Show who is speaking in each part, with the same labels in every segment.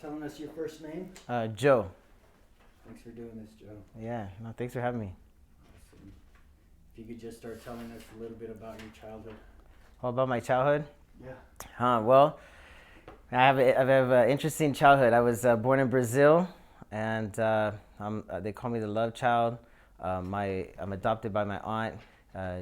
Speaker 1: telling us your first name.
Speaker 2: Joe.
Speaker 1: Thanks for doing this, Joe.
Speaker 2: Yeah, no, thanks for having me.
Speaker 1: Awesome. If you could just start telling us a little bit about your childhood.
Speaker 2: All about my childhood?
Speaker 1: Yeah.
Speaker 2: Well, I have an interesting childhood. I was born in Brazil, and they call me the love child. I'm adopted by my aunt.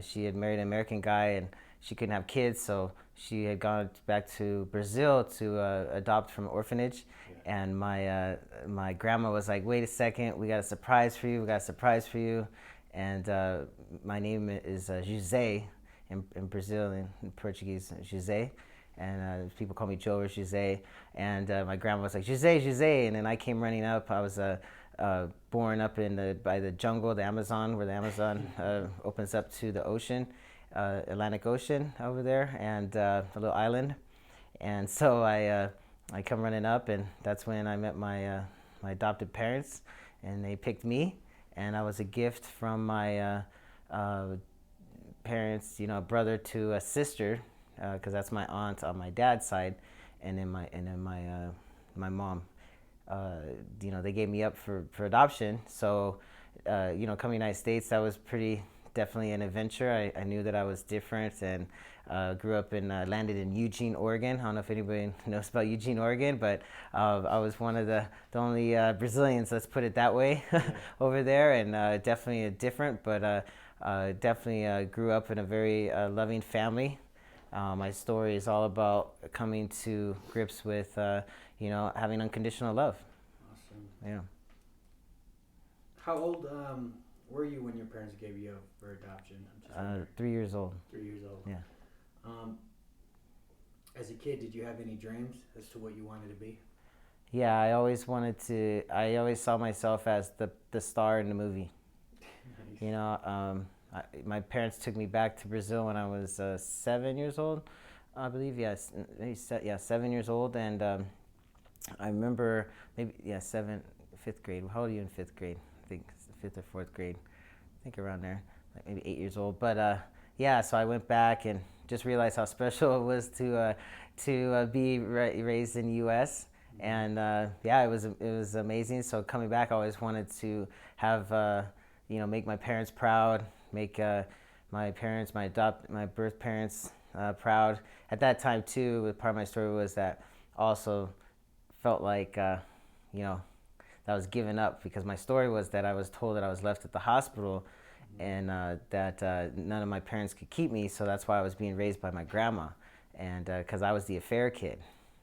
Speaker 2: She had married an American guy, and she couldn't have kids, so she had gone back to Brazil to adopt from an orphanage.
Speaker 1: Yeah.
Speaker 2: And my grandma was like, "Wait a second, we got a surprise for you. We got a surprise for you." And my name is José in Brazil, in Portuguese, José. And people call me Joe or José. And my grandma was like, "José, José." And then I came running up. I was born up by the jungle, the Amazon, where the Amazon opens up to the ocean, Atlantic Ocean over there, and a little island. And so I come running up, and that's when I met my adopted parents, and they picked me, and I was a gift from my parents, a brother to a sister, because that's my aunt on my dad's side, and then my mom. They gave me up for adoption. So, coming to the United States, that was pretty definitely an adventure. I knew that I was different, and grew up landed in Eugene, Oregon. I don't know if anybody knows about Eugene, Oregon, but I was one of the only Brazilians, let's put it that way, over there, and definitely different, but definitely grew up in a very loving family. My story is all about coming to grips with, having unconditional love.
Speaker 1: Awesome.
Speaker 2: Yeah.
Speaker 1: How old were you when your parents gave you up for adoption?
Speaker 2: 3 years old.
Speaker 1: 3 years old.
Speaker 2: Yeah.
Speaker 1: As a kid, did you have any dreams as to what you wanted to be?
Speaker 2: Yeah, I always saw myself as the star in the movie.
Speaker 1: Nice.
Speaker 2: My parents took me back to Brazil when I was 7 years old, I believe. Yes, maybe 7 years old, and I remember fifth grade. How old are you in fifth grade? I think it's the fifth or fourth grade. I think around there, like maybe 8 years old. But so I went back and just realized how special it was to be raised in the U.S. And it was amazing. So coming back, I always wanted to have make my parents proud, make my birth parents proud. At that time too, part of my story was that also felt like that I was given up, because my story was that I was told that I was left at the hospital, and that none of my parents could keep me, so that's why I was being raised by my grandma, and because I was the affair kid,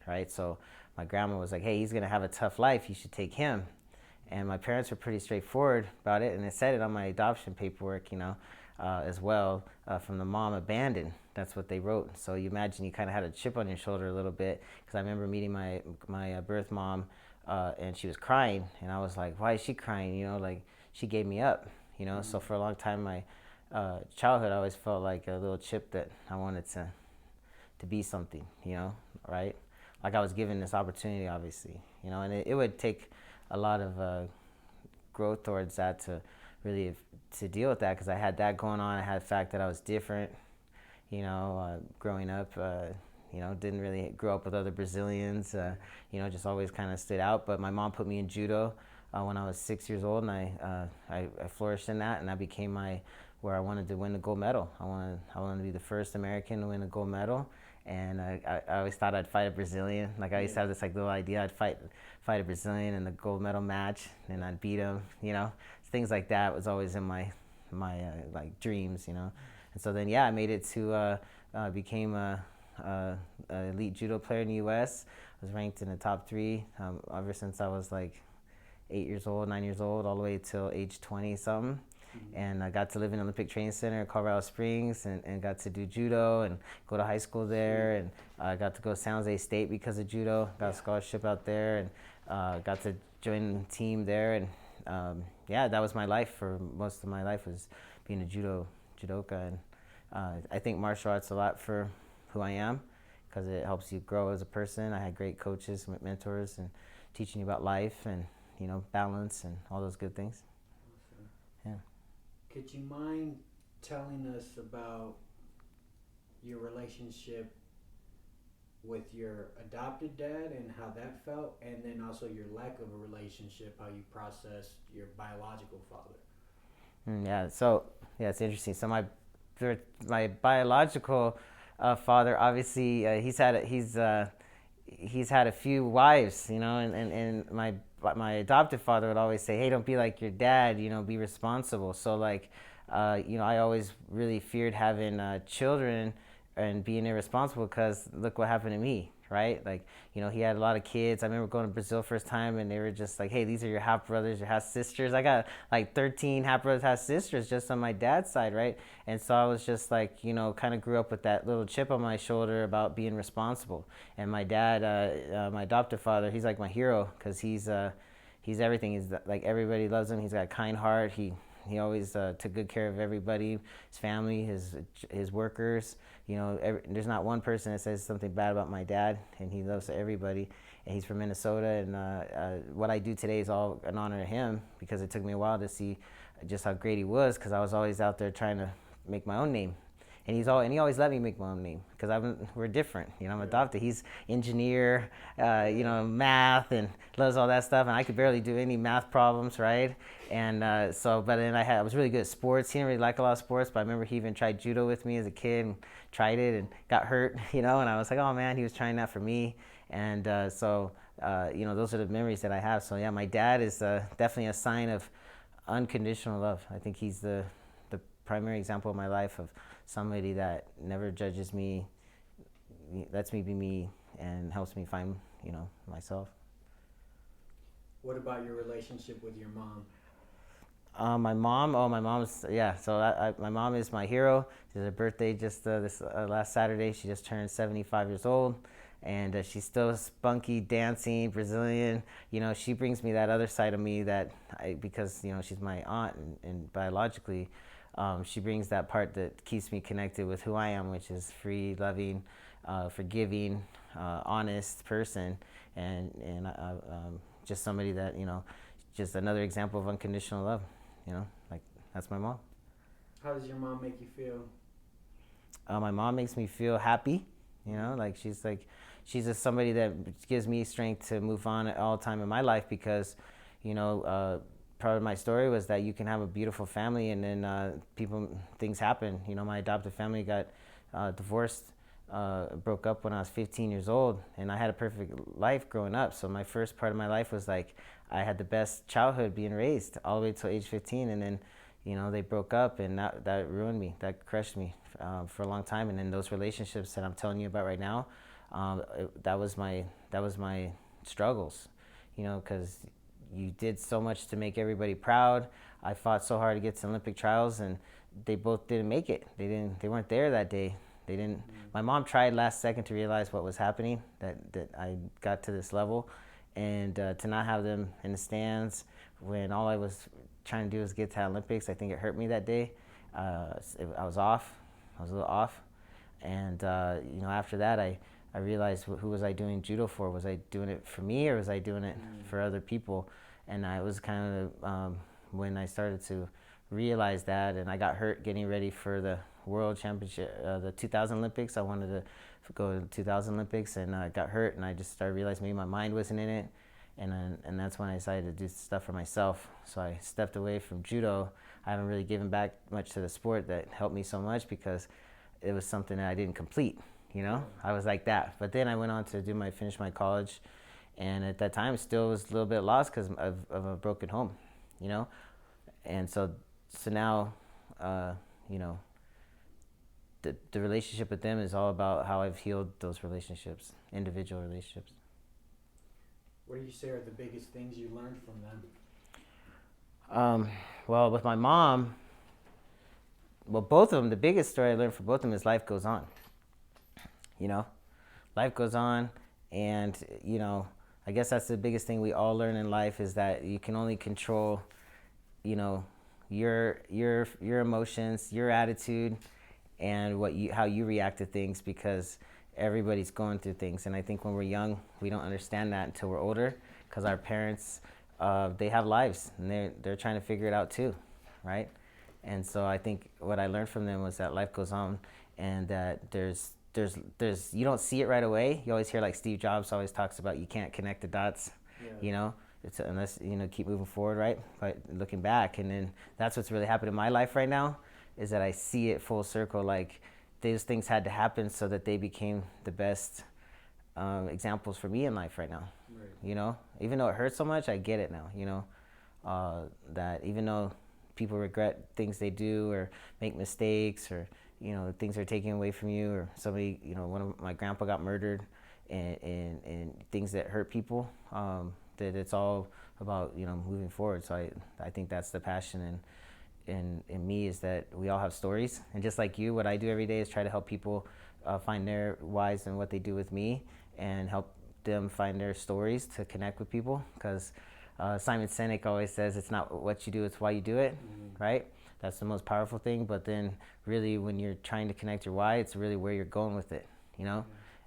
Speaker 2: right? So my grandma was like, "Hey, he's gonna have a tough life. You should take him." And my parents were pretty straightforward about it, and it said it on my adoption paperwork, as well, from the mom abandoned. That's what they wrote. So you imagine you kind of had a chip on your shoulder a little bit, because I remember meeting my birth mom, and she was crying, and I was like, "Why is she crying?" Like she gave me up. So for a long time, my childhood, I always felt like a little chip that I wanted to be something, right? Like I was given this opportunity, obviously, and it would take a lot of growth towards that to really to deal with that, because I had that going on. I had the fact that I was different, growing up. Didn't really grow up with other Brazilians. Just always kind of stood out. But my mom put me in judo when I was 6 years old, and I flourished in that, and that became where I wanted to win the gold medal. I wanted to be the first American to win a gold medal, and I always thought I'd fight a Brazilian. Like I used to have this little idea I'd fight a Brazilian in the gold medal match, and I'd beat him. Things like that was always in my dreams. And so then I made it to became a elite judo player in the U.S. I was ranked in the top 3 ever since I was like 8 years old, 9 years old, all the way till age 20 something. And I got to live in the Olympic Training Center in Colorado Springs, and got to do judo and go to high school there, and I got to go to San Jose State because of judo. Got a scholarship out there, and got to join the team there, and that was my life for most of my life, was being a judoka. And I think martial arts a lot for who I am, because it helps you grow as a person. I had great coaches, mentors, and teaching you about life and balance and all those good things.
Speaker 1: Awesome.
Speaker 2: Yeah.
Speaker 1: Could you mind telling us about your relationship with your adopted dad and how that felt, and then also your lack of a relationship, how you processed your biological father.
Speaker 2: Yeah. So yeah, it's interesting. So my biological father, obviously, he's had a few wives, you know, and my adoptive father would always say, "Hey, don't be like your dad, you know, be responsible." So like, you know, I always really feared having children and being irresponsible because look what happened to me, right? Like, you know, he had a lot of kids. I remember going to Brazil first time, and they were just like, "Hey, these are your half brothers, your half sisters." I got like 13 half brothers, half sisters just on my dad's side, right? And so I was just like, you know, kind of grew up with that little chip on my shoulder about being responsible. And my dad, my adoptive father, he's like my hero because he's everything. He's like everybody loves him. He's got a kind heart. He always took good care of everybody, his family, his workers. You know, there's not one person that says something bad about my dad, and he loves everybody. And he's from Minnesota, and what I do today is all an honor to him because it took me a while to see just how great he was because I was always out there trying to make my own name. And he always let me make my own name because we're different. You know, I'm adopted. He's engineer, you know, math and loves all that stuff, and I could barely do any math problems, right? And but then I was really good at sports. He didn't really like a lot of sports, but I remember he even tried judo with me as a kid and tried it and got hurt, you know. And I was like, oh man, he was trying that for me. And you know, those are the memories that I have. So yeah, my dad is definitely a sign of unconditional love. I think he's the primary example of my life of somebody that never judges me, lets me be me, and helps me find, you know, myself.
Speaker 1: What about your relationship with your mom?
Speaker 2: My mom, oh, my mom's, yeah, so my mom is my hero. She has her birthday just this last Saturday. She just turned 75 years old, and she's still spunky, dancing, Brazilian. You know, she brings me that other side of me because, you know, she's my aunt and biologically, she brings that part that keeps me connected with who I am, which is free, loving, forgiving, honest person, and just somebody that, you know, just another example of unconditional love. You know, like that's my mom.
Speaker 1: How does your mom make you feel?
Speaker 2: My mom makes me feel happy. You know, like she's just somebody that gives me strength to move on at all time in my life because, you know, part of my story was that you can have a beautiful family and then things happen. You know, my adopted family got divorced, broke up when I was 15 years old, and I had a perfect life growing up. So my first part of my life was like I had the best childhood being raised all the way till age 15, and then, you know, they broke up, and that ruined me. That crushed me for a long time. And then those relationships that I'm telling you about right now, that was my struggles. You know, because you did so much to make everybody proud. I fought so hard to get to Olympic trials, and they both didn't make it. They weren't there that day. They didn't. My mom tried last second to realize what was happening, that I got to this level, and to not have them in the stands when all I was trying to do was get to the Olympics. I think it hurt me that day. I was off. I was a little off, and you know, after that, I realized who was I doing judo for? Was I doing it for me or was I doing it for other people? And I was kind of when I started to realize that, and I got hurt getting ready for the World Championship, the 2000 Olympics. I wanted to go to the 2000 Olympics, and I got hurt, and I just started realizing maybe my mind wasn't in it, and that's when I decided to do stuff for myself. So I stepped away from judo. I haven't really given back much to the sport that helped me so much because it was something that I didn't complete. You know, I was like that. But then I went on to finish my college, and at that time, still was a little bit lost because of a broken home. You know, and so now, you know, the relationship with them is all about how I've healed those relationships, individual relationships.
Speaker 1: What do you say are the biggest things you learned from them?
Speaker 2: Well, with my mom, both of them, the biggest story I learned from both of them is life goes on. You know, life goes on, and you know, I guess that's the biggest thing we all learn in life is that you can only control, you know, your emotions, your attitude, and how you react to things because everybody's going through things. And I think when we're young, we don't understand that until we're older because our parents, they have lives and they're trying to figure it out too, right? And so I think what I learned from them was that life goes on and that there's there's you don't see it right away. You always hear like Steve Jobs always talks about you can't connect the dots,
Speaker 1: Yeah.
Speaker 2: you know, it's unless keep moving forward, right? But looking back, and then that's what's really happened in my life right now is that I see it full circle. Like these things had to happen so that they became the best examples for me in life right now.
Speaker 1: Right.
Speaker 2: Even though it hurts so much, I get it now. That even though people regret things they do or make mistakes or things are taken away from you or somebody one of my grandpa got murdered and things that hurt people, that it's all about moving forward. So I think that's the passion in me, is that we all have stories, and just like you, what I do every day is try to help people find their whys and what they do with me and help them find their stories to connect with people, because Simon Sinek always says it's not what you do, it's why you do it. Right? That's the most powerful thing. But then really when you're trying to connect your why, it's really where you're going with it,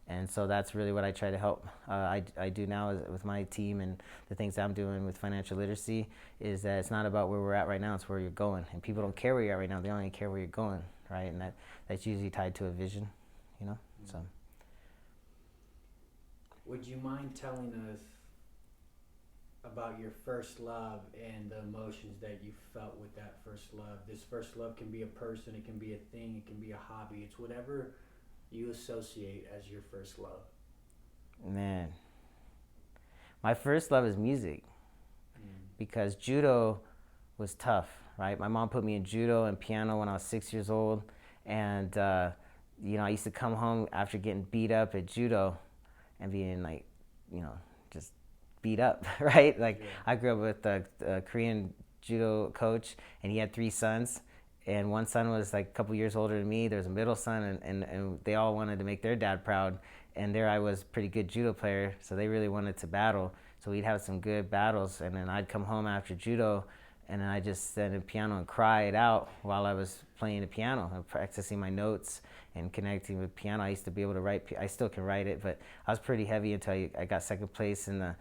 Speaker 2: And so that's really what I try to help. I do now with my team and the things I'm doing with financial literacy, is that it's not about where we're at right now, it's where you're going. And people don't care where you're at right now, they only care where you're going, right? And that's usually tied to a vision, So.
Speaker 1: Would you mind telling us about your first love and the emotions that you felt with that first love? This first love can be a person, it can be a thing, it can be a hobby. It's whatever you associate as your first love.
Speaker 2: Man, my first love is music, because judo was tough, right? My mom put me in judo and piano when I was 6 years old, and I used to come home after getting beat up at judo and being like, just beat up, right? Like, yeah. I grew up with a Korean judo coach, and he had 3 sons, and one son was like a couple years older than me. There's a middle son, and they all wanted to make their dad proud, and there I was, pretty good judo player, so they really wanted to battle. So we'd have some good battles, and then I'd come home after judo, and then I'd just sit in the piano and cry it out while I was playing the piano and practicing my notes and connecting with piano. I used to be able to write, I still can write it, but I was pretty heavy until I got second place in the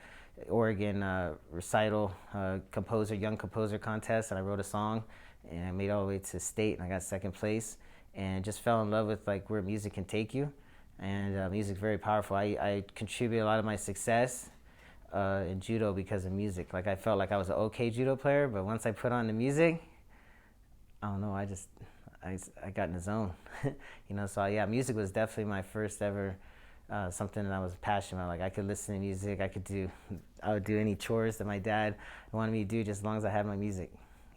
Speaker 2: Oregon recital young composer contest, and I wrote a song, and I made it all the way to state, and I got second place, and just fell in love with like where music can take you, and music's very powerful. I contribute a lot of my success in judo because of music. Like, I felt like I was an okay judo player, but once I put on the music, I don't know, I got in the zone. So yeah, music was definitely my first ever something that I was passionate about. Like, I could listen to music, I would do any chores that my dad wanted me to do, just as long as I had my music.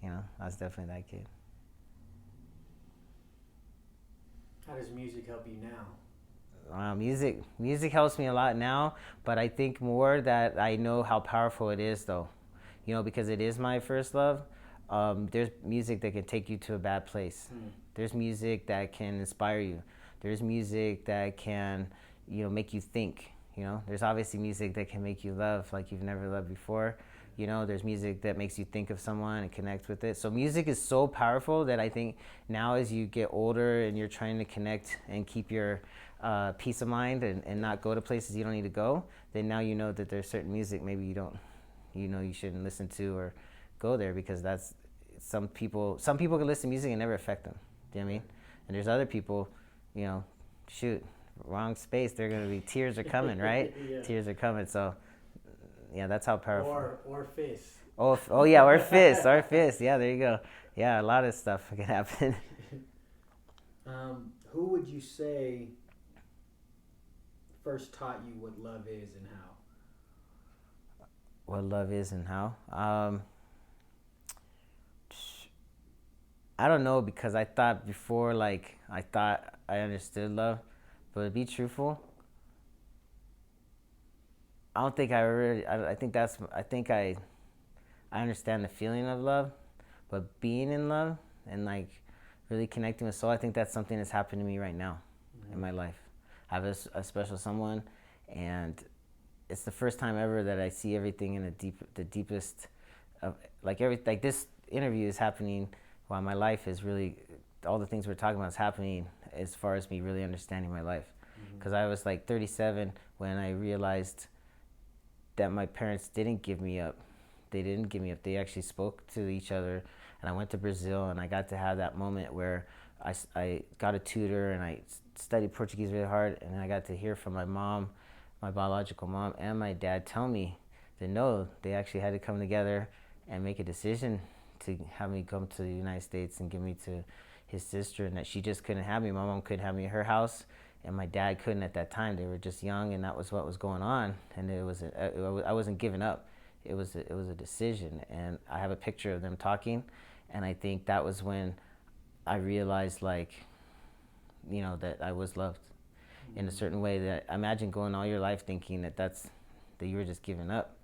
Speaker 2: I was definitely that kid.
Speaker 1: How does music help you now?
Speaker 2: Music helps me a lot now, but I think more that I know how powerful it is, though. Because it is my first love. There's music that can take you to a bad place. There's music that can inspire you. There's music that can, make you think. There's obviously music that can make you love like you've never loved before. There's music that makes you think of someone and connect with it. So music is so powerful that I think now, as you get older and you're trying to connect and keep your peace of mind and not go to places you don't need to go, then now you know that there's certain music maybe you shouldn't listen to or go there, because that's some people can listen to music and never affect them. Do you know what I mean? And there's other people, wrong space, they're going to be, tears are coming, right? Yeah. Tears are coming. So yeah, that's how powerful.
Speaker 1: Or fists.
Speaker 2: Oh yeah, or fists. Yeah, there you go. Yeah, a lot of stuff can happen.
Speaker 1: Who would you say first taught you what love is and how?
Speaker 2: What love is and how? I don't know, because I thought before, like, I thought I understood love, but to be truthful, I don't think I really. I think I understand the feeling of love, but being in love and like really connecting with soul, I think that's something that's happened to me right now in my life. I have a special someone, and it's the first time ever that I see everything in the deepest of like this interview is happening while my life is really, all the things we're talking about is happening as far as me really understanding my life. Because I was like 37 when I realized that my parents didn't give me up. They didn't give me up. They actually spoke to each other, and I went to Brazil, and I got to have that moment where I got a tutor, and I studied Portuguese really hard, and I got to hear from my mom, my biological mom, and my dad tell me that no, they actually had to come together and make a decision to have me come to the United States and give me to his sister, and that she just couldn't have me. My mom couldn't have me at her house, and my dad couldn't at that time. They were just young, and that was what was going on. And I wasn't giving up. It was a decision, and I have a picture of them talking, and I think that was when I realized, like, that I was loved in a certain way. That imagine going all your life thinking that you were just giving up,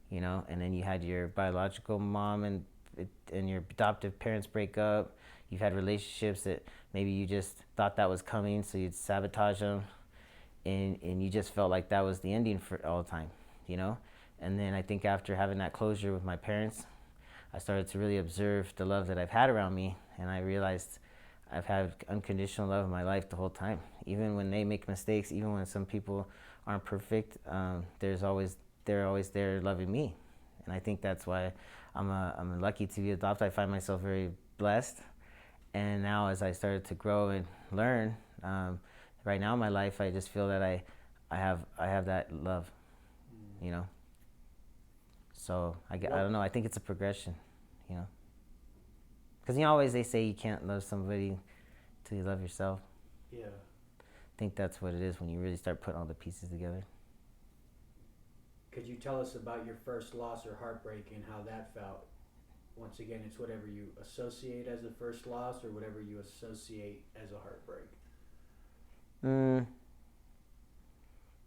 Speaker 2: and then you had your biological mom and your adoptive parents break up. You've had relationships that maybe you just thought that was coming, so you'd sabotage them, and you just felt like that was the ending for all the time, And then I think after having that closure with my parents, I started to really observe the love that I've had around me, and I realized I've had unconditional love in my life the whole time. Even when they make mistakes, even when some people aren't perfect, they're always there loving me, and I think that's why I'm lucky to be adopted. I find myself very blessed, and now as I started to grow and learn, right now in my life, I just feel that I have that love, So I don't know. I think it's a progression, Because always they say you can't love somebody till you love yourself.
Speaker 1: Yeah.
Speaker 2: I think that's what it is when you really start putting all the pieces together.
Speaker 1: Could you tell us about your first loss or heartbreak and how that felt? Once again, it's whatever you associate as a first loss or whatever you associate as a heartbreak.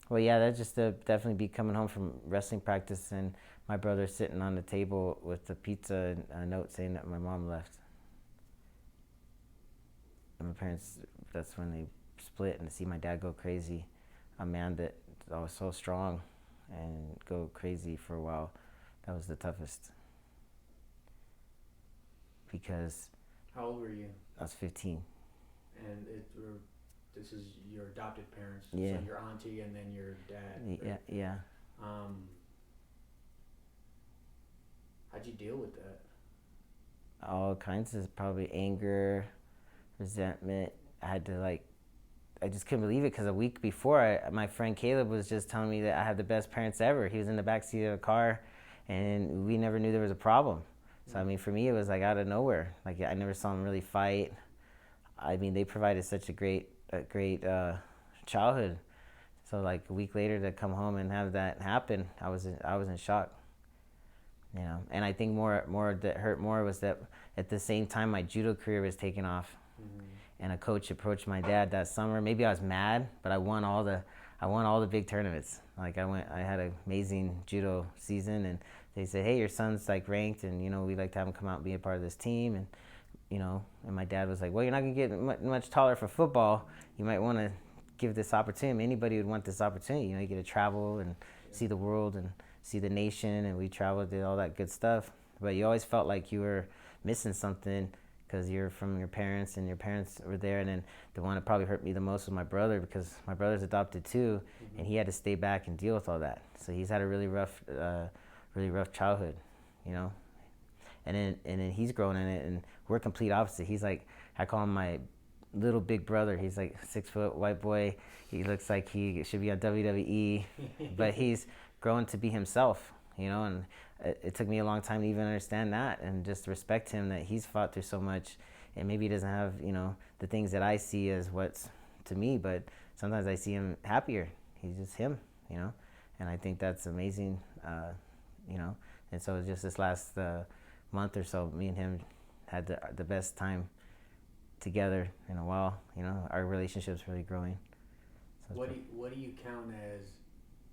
Speaker 2: Well, yeah, that just definitely be coming home from wrestling practice and my brother sitting on the table with the pizza and a note saying that my mom left. And my parents, that's when they split, and to see my dad go crazy, a man that was so strong, and go crazy for a while, that was the toughest. Because...
Speaker 1: How old were you?
Speaker 2: I was 15.
Speaker 1: And this is your adopted parents?
Speaker 2: Yeah.
Speaker 1: So your auntie and then your dad?
Speaker 2: Right? Yeah.
Speaker 1: How'd you deal with that?
Speaker 2: All kinds of probably anger, resentment. I just couldn't believe it because a week before, my friend Caleb was just telling me that I had the best parents ever. He was in the backseat of a car, and we never knew there was a problem. So, I mean, for me, it was like out of nowhere. Like, I never saw them really fight. I mean, they provided such a great childhood. So, like, a week later to come home and have that happen, I was in shock. And I think more that hurt more was that at the same time my judo career was taking off. Mm-hmm. And a coach approached my dad that summer. Maybe I was mad, but I won all the big tournaments. Like, I had an amazing judo season, and they said, "Hey, your son's like ranked, and we'd like to have him come out and be a part of this team." And and my dad was like, "Well, you're not gonna get much taller for football. You might want to give this opportunity. Anybody would want this opportunity. You get to travel and see the world and see the nation." And we traveled, did all that good stuff. But you always felt like you were missing something because you're from your parents, and your parents were there. And then the one that probably hurt me the most was my brother, because my brother's adopted too, mm-hmm. and he had to stay back and deal with all that. So he's had a really rough childhood, And then he's grown in it, and we're complete opposite. He's like, I call him my little big brother. He's like 6 foot white boy. He looks like he should be on WWE, but he's grown to be himself, and it took me a long time to even understand that and just respect him, that he's fought through so much, and maybe he doesn't have, the things that I see as what's to me, but sometimes I see him happier. He's just him, and I think that's amazing, and so just this last month or so, me and him had the best time together in a while. Our relationship's really growing. So
Speaker 1: what do you count as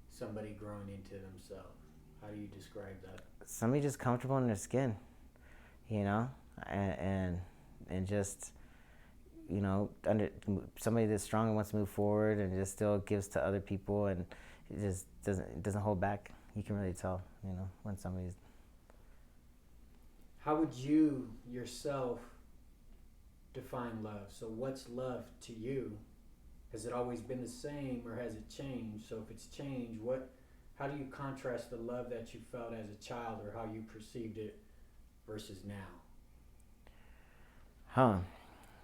Speaker 1: somebody growing into themselves? How do you describe that? Somebody
Speaker 2: just comfortable in their skin, and just somebody that's strong and wants to move forward and just still gives to other people, and it just doesn't hold back. You can really tell, when somebody's.
Speaker 1: How would you yourself define love? So what's love to you? Has it always been the same, or has it changed? So if it's changed, how do you contrast the love that you felt as a child, or how you perceived it, versus now?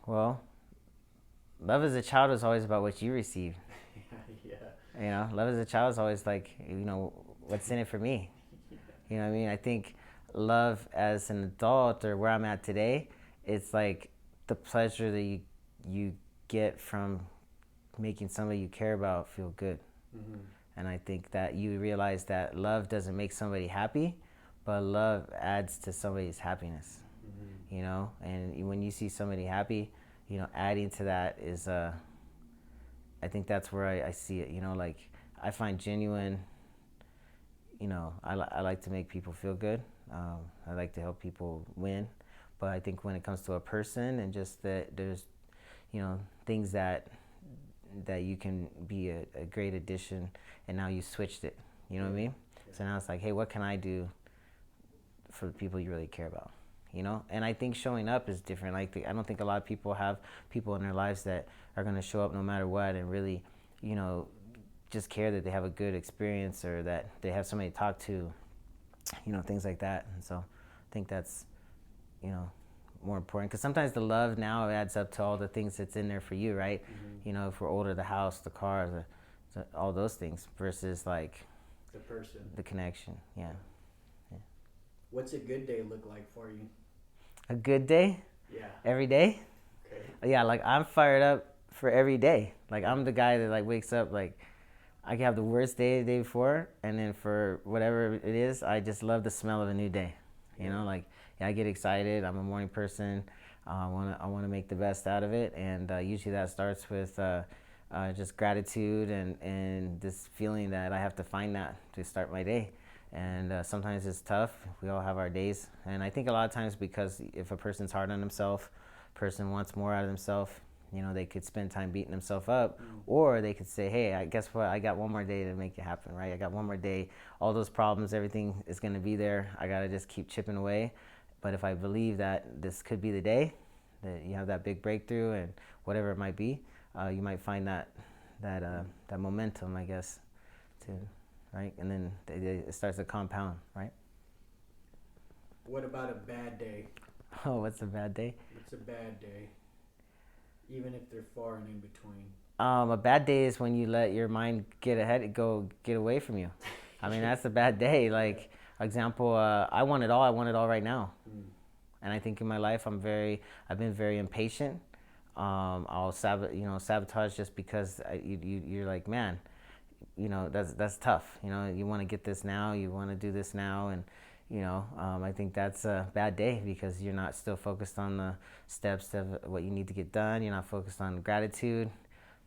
Speaker 2: Well, love as a child is always about what you receive.
Speaker 1: Yeah.
Speaker 2: You know, love as a child is always like, you know, what's in it for me. You know what I mean? I think love as an adult or where I'm at today, it's like the pleasure that you get from making somebody you care about feel good.
Speaker 1: Mm-hmm.
Speaker 2: And I think that you realize that love doesn't make somebody happy, but love adds to somebody's happiness.
Speaker 1: Mm-hmm.
Speaker 2: You know, and when you see somebody happy, you know, adding to that is I think that's where I see it. You know, like I find genuine. You know, I like to make people feel good. I like to help people win, but I think when it comes to a person and just that there's, you know, things that you can be a great addition, and now you switched it. You know what I mean?
Speaker 1: Yeah.
Speaker 2: So now it's like, hey, what can I do for the people you really care about? You know, and I think showing up is different. Like I don't think a lot of people have people in their lives that are going to show up no matter what and really, you know, just care that they have a good experience or that they have somebody to talk to, you know, things like that. And so I think that's, you know, more important because sometimes the love now adds up to all the things that's in there for you, right?
Speaker 1: Mm-hmm.
Speaker 2: You know, if we're older, the house, the car, all those things versus like
Speaker 1: the person,
Speaker 2: the connection. Yeah.
Speaker 1: What's a good day look like for you?
Speaker 2: A good day?
Speaker 1: Yeah.
Speaker 2: Every day?
Speaker 1: Okay.
Speaker 2: Yeah, like I'm fired up for every day. Like I'm the guy that like wakes up like I can have the worst day the day before, and then for whatever it is, I just love the smell of a new day. You know, like yeah, I get excited. I'm a morning person. I wanna make the best out of it, and usually that starts with just gratitude and this feeling that I have to find that to start my day. And sometimes it's tough. We all have our days, and I think a lot of times because if a person's hard on himself, person wants more out of themselves. You know, they could spend time beating themselves up, or they could say, hey, I guess what? I got one more day to make it happen, right? I got one more day. All those problems, everything is going to be there. I got to just keep chipping away. But if I believe that this could be the day that you have that big breakthrough and whatever it might be, you might find that momentum, I guess, to, right? And then it starts to compound, right?
Speaker 1: What about a bad day?
Speaker 2: Oh, what's a bad day?
Speaker 1: What's a bad day? Even if they're far and in between.
Speaker 2: A bad day is when you let your mind get away from you. I mean, that's a bad day. Like, example, I want it all. I want it all right now. And I think in my life, I've been very impatient. I'll sabotage just because you're like, man, you know, that's tough. You know, you want to get this now. You want to do this now, and you know, I think that's a bad day because you're not still focused on the steps of what you need to get done. You're not focused on gratitude.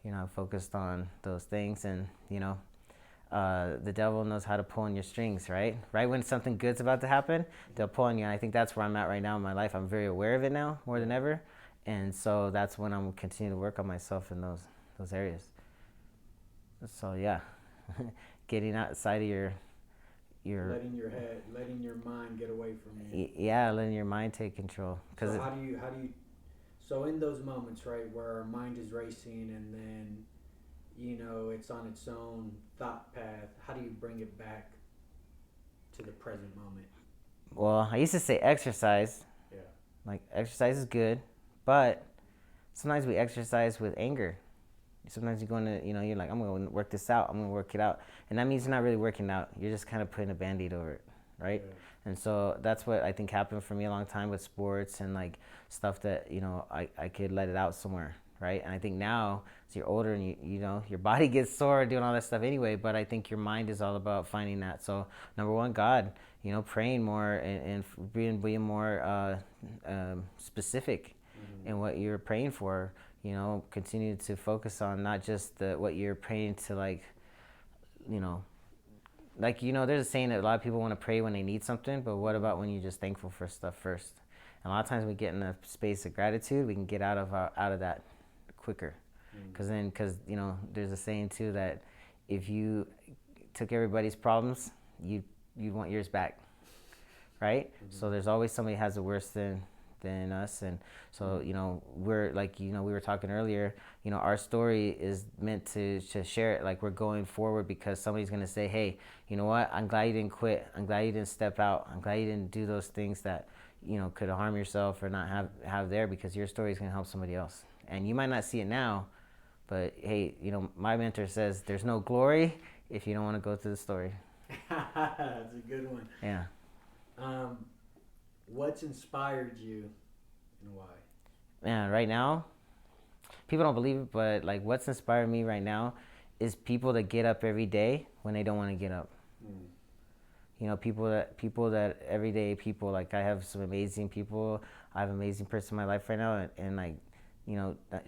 Speaker 2: You're not focused on those things, and you know, the devil knows how to pull on your strings, right? Right when something good's about to happen, they'll pull on you. And I think that's where I'm at right now in my life. I'm very aware of it now more than ever, and so that's when I'm continuing to work on myself in those areas. So yeah, getting outside of your
Speaker 1: letting your mind get away from you.
Speaker 2: Yeah, letting your mind take control.
Speaker 1: So how do you so in those moments, right, where our mind is racing and then, you know, it's on its own thought path, how do you bring it back to the present moment?
Speaker 2: Well, I used to say exercise.
Speaker 1: Yeah.
Speaker 2: Like exercise is good, but sometimes we exercise with anger. Sometimes you're going to, you know, you're like, I'm going to work this out. I'm going to work it out. And that means you're not really working out. You're just kind of putting a Band-Aid over it, right? Yeah. And so that's what I think happened for me a long time with sports and like stuff that, you know, I could let it out somewhere, right? And I think now as you're older and you know, your body gets sore doing all that stuff anyway, but I think your mind is all about finding that. So number one, God, you know, praying more and being more specific in what you're praying for. You know, continue to focus on not just what you're praying to, like, you know, there's a saying that a lot of people want to pray when they need something, but what about when you're just thankful for stuff first? And a lot of times we get in a space of gratitude, we can get out of that quicker. Because you know, there's a saying too that if you took everybody's problems, you'd want yours back, right? So there's always somebody who has it worse than us, and so you know, we're like, you know, we were talking earlier, you know, our story is meant to share it. Like, we're going forward because somebody's going to say, hey, you know what, I'm glad you didn't quit, I'm glad you didn't step out, I'm glad you didn't do those things that, you know, could harm yourself or not have there, because your story is going to help somebody else. And you might not see it now, but hey, my mentor says there's no glory if you don't want to go through the story.
Speaker 1: That's a good one.
Speaker 2: Yeah.
Speaker 1: What's inspired you and why?
Speaker 2: Man, right now, people don't believe it, but like what's inspired me right now is people that get up every day when they don't want to get up. People that everyday people, like I have some amazing people. I have an amazing person in my life right now, and like,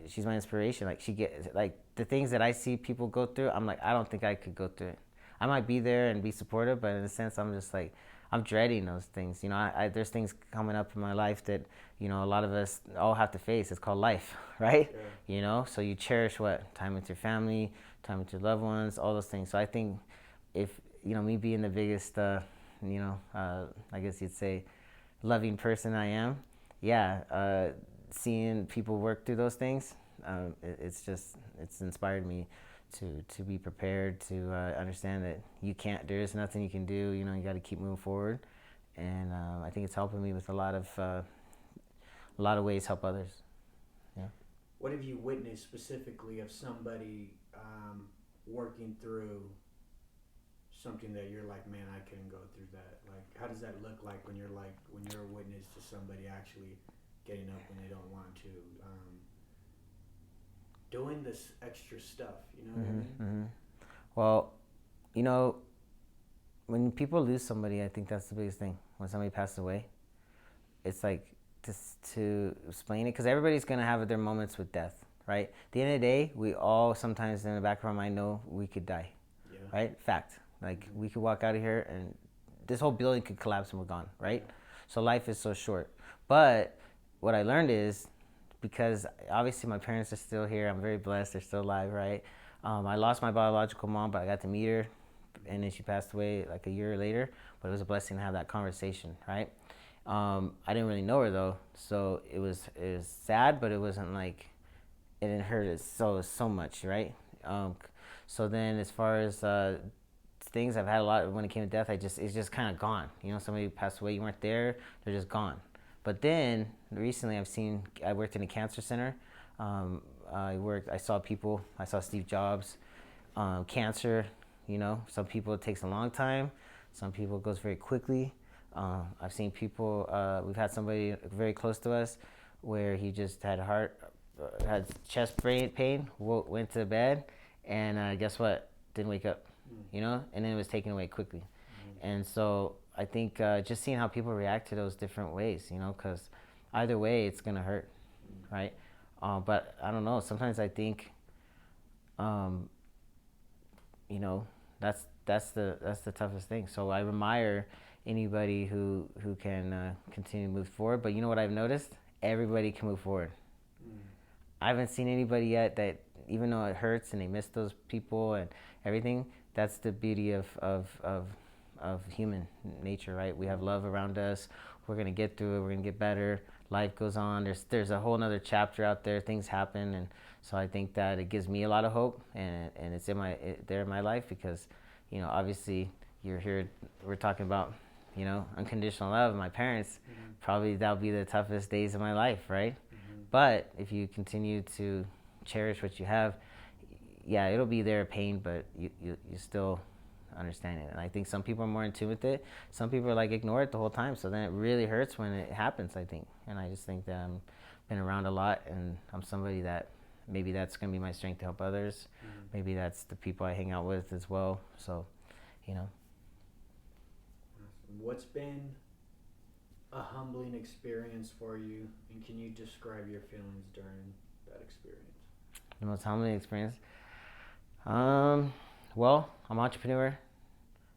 Speaker 2: she's my inspiration. Like she get like the things that I see people go through. I'm like, I don't think I could go through it. I might be there and be supportive, but in a sense, I'm just like, I'm dreading those things. There's things coming up in my life that a lot of us all have to face. It's called life, right?
Speaker 1: Yeah.
Speaker 2: So you cherish what time with your family, time with your loved ones, all those things. So I think if me being the biggest, I guess you'd say, loving person I am, seeing people work through those things, it's inspired me to be prepared, to understand that there is nothing you can do. You got to keep moving forward, and I think it's helping me with a lot of ways help others. Yeah.
Speaker 1: What have you witnessed specifically of somebody working through something that you're like, man, I couldn't go through that? Like, how does that look like when you're a witness to somebody actually getting up when they don't want to, doing this extra stuff, what I mean?
Speaker 2: Mm-hmm. Well, when people lose somebody, I think that's the biggest thing. When somebody passes away, it's like to explain it, because everybody's going to have their moments with death, right? At the end of the day, we all sometimes in the back of our mind know we could die, right? Fact. Like, we could walk out of here and this whole building could collapse and we're gone, right? So life is so short. But what I learned is, because obviously my parents are still here, I'm very blessed, they're still alive, right? I lost my biological mom, but I got to meet her, and then she passed away like a year later. But it was a blessing to have that conversation, right? I didn't really know her though, so it was sad, but it wasn't like, it didn't hurt so much, right? So then, as far as things, I've had a lot when it came to death. It's just kind of gone. Somebody passed away, you weren't there, they're just gone. But then recently, I worked in a cancer center. I saw Steve Jobs. Cancer, some people it takes a long time, some people it goes very quickly. I've seen people. We've had somebody very close to us where he just had chest pain, went to bed, and guess what? Didn't wake up, and then it was taken away quickly. And so I think just seeing how people react to those different ways, because either way it's gonna hurt, right? But I don't know. Sometimes I think, that's the toughest thing. So I admire anybody who can continue to move forward. But you know what I've noticed? Everybody can move forward. I haven't seen anybody yet that, even though it hurts and they miss those people and everything, that's the beauty of human nature, right? We have love around us. We're gonna get through it. We're gonna get better. Life goes on. There's a whole nother chapter out there. Things happen, and so I think that it gives me a lot of hope, and it's there in my life, because, obviously you're here. We're talking about, unconditional love. My parents, probably that'll be the toughest days of my life, right? But if you continue to cherish what you have, it'll be there, pain, but you still understand it. And I think some people are more in tune with it. Some people are like, ignore it the whole time. So then it really hurts when it happens, I think. And I just think that I've been around a lot, and I'm somebody that maybe that's going to be my strength to help others. Maybe that's the people I hang out with as well. So,
Speaker 1: What's been a humbling experience for you, and can you describe your feelings during that experience?
Speaker 2: The most humbling experience? Well, I'm an entrepreneur.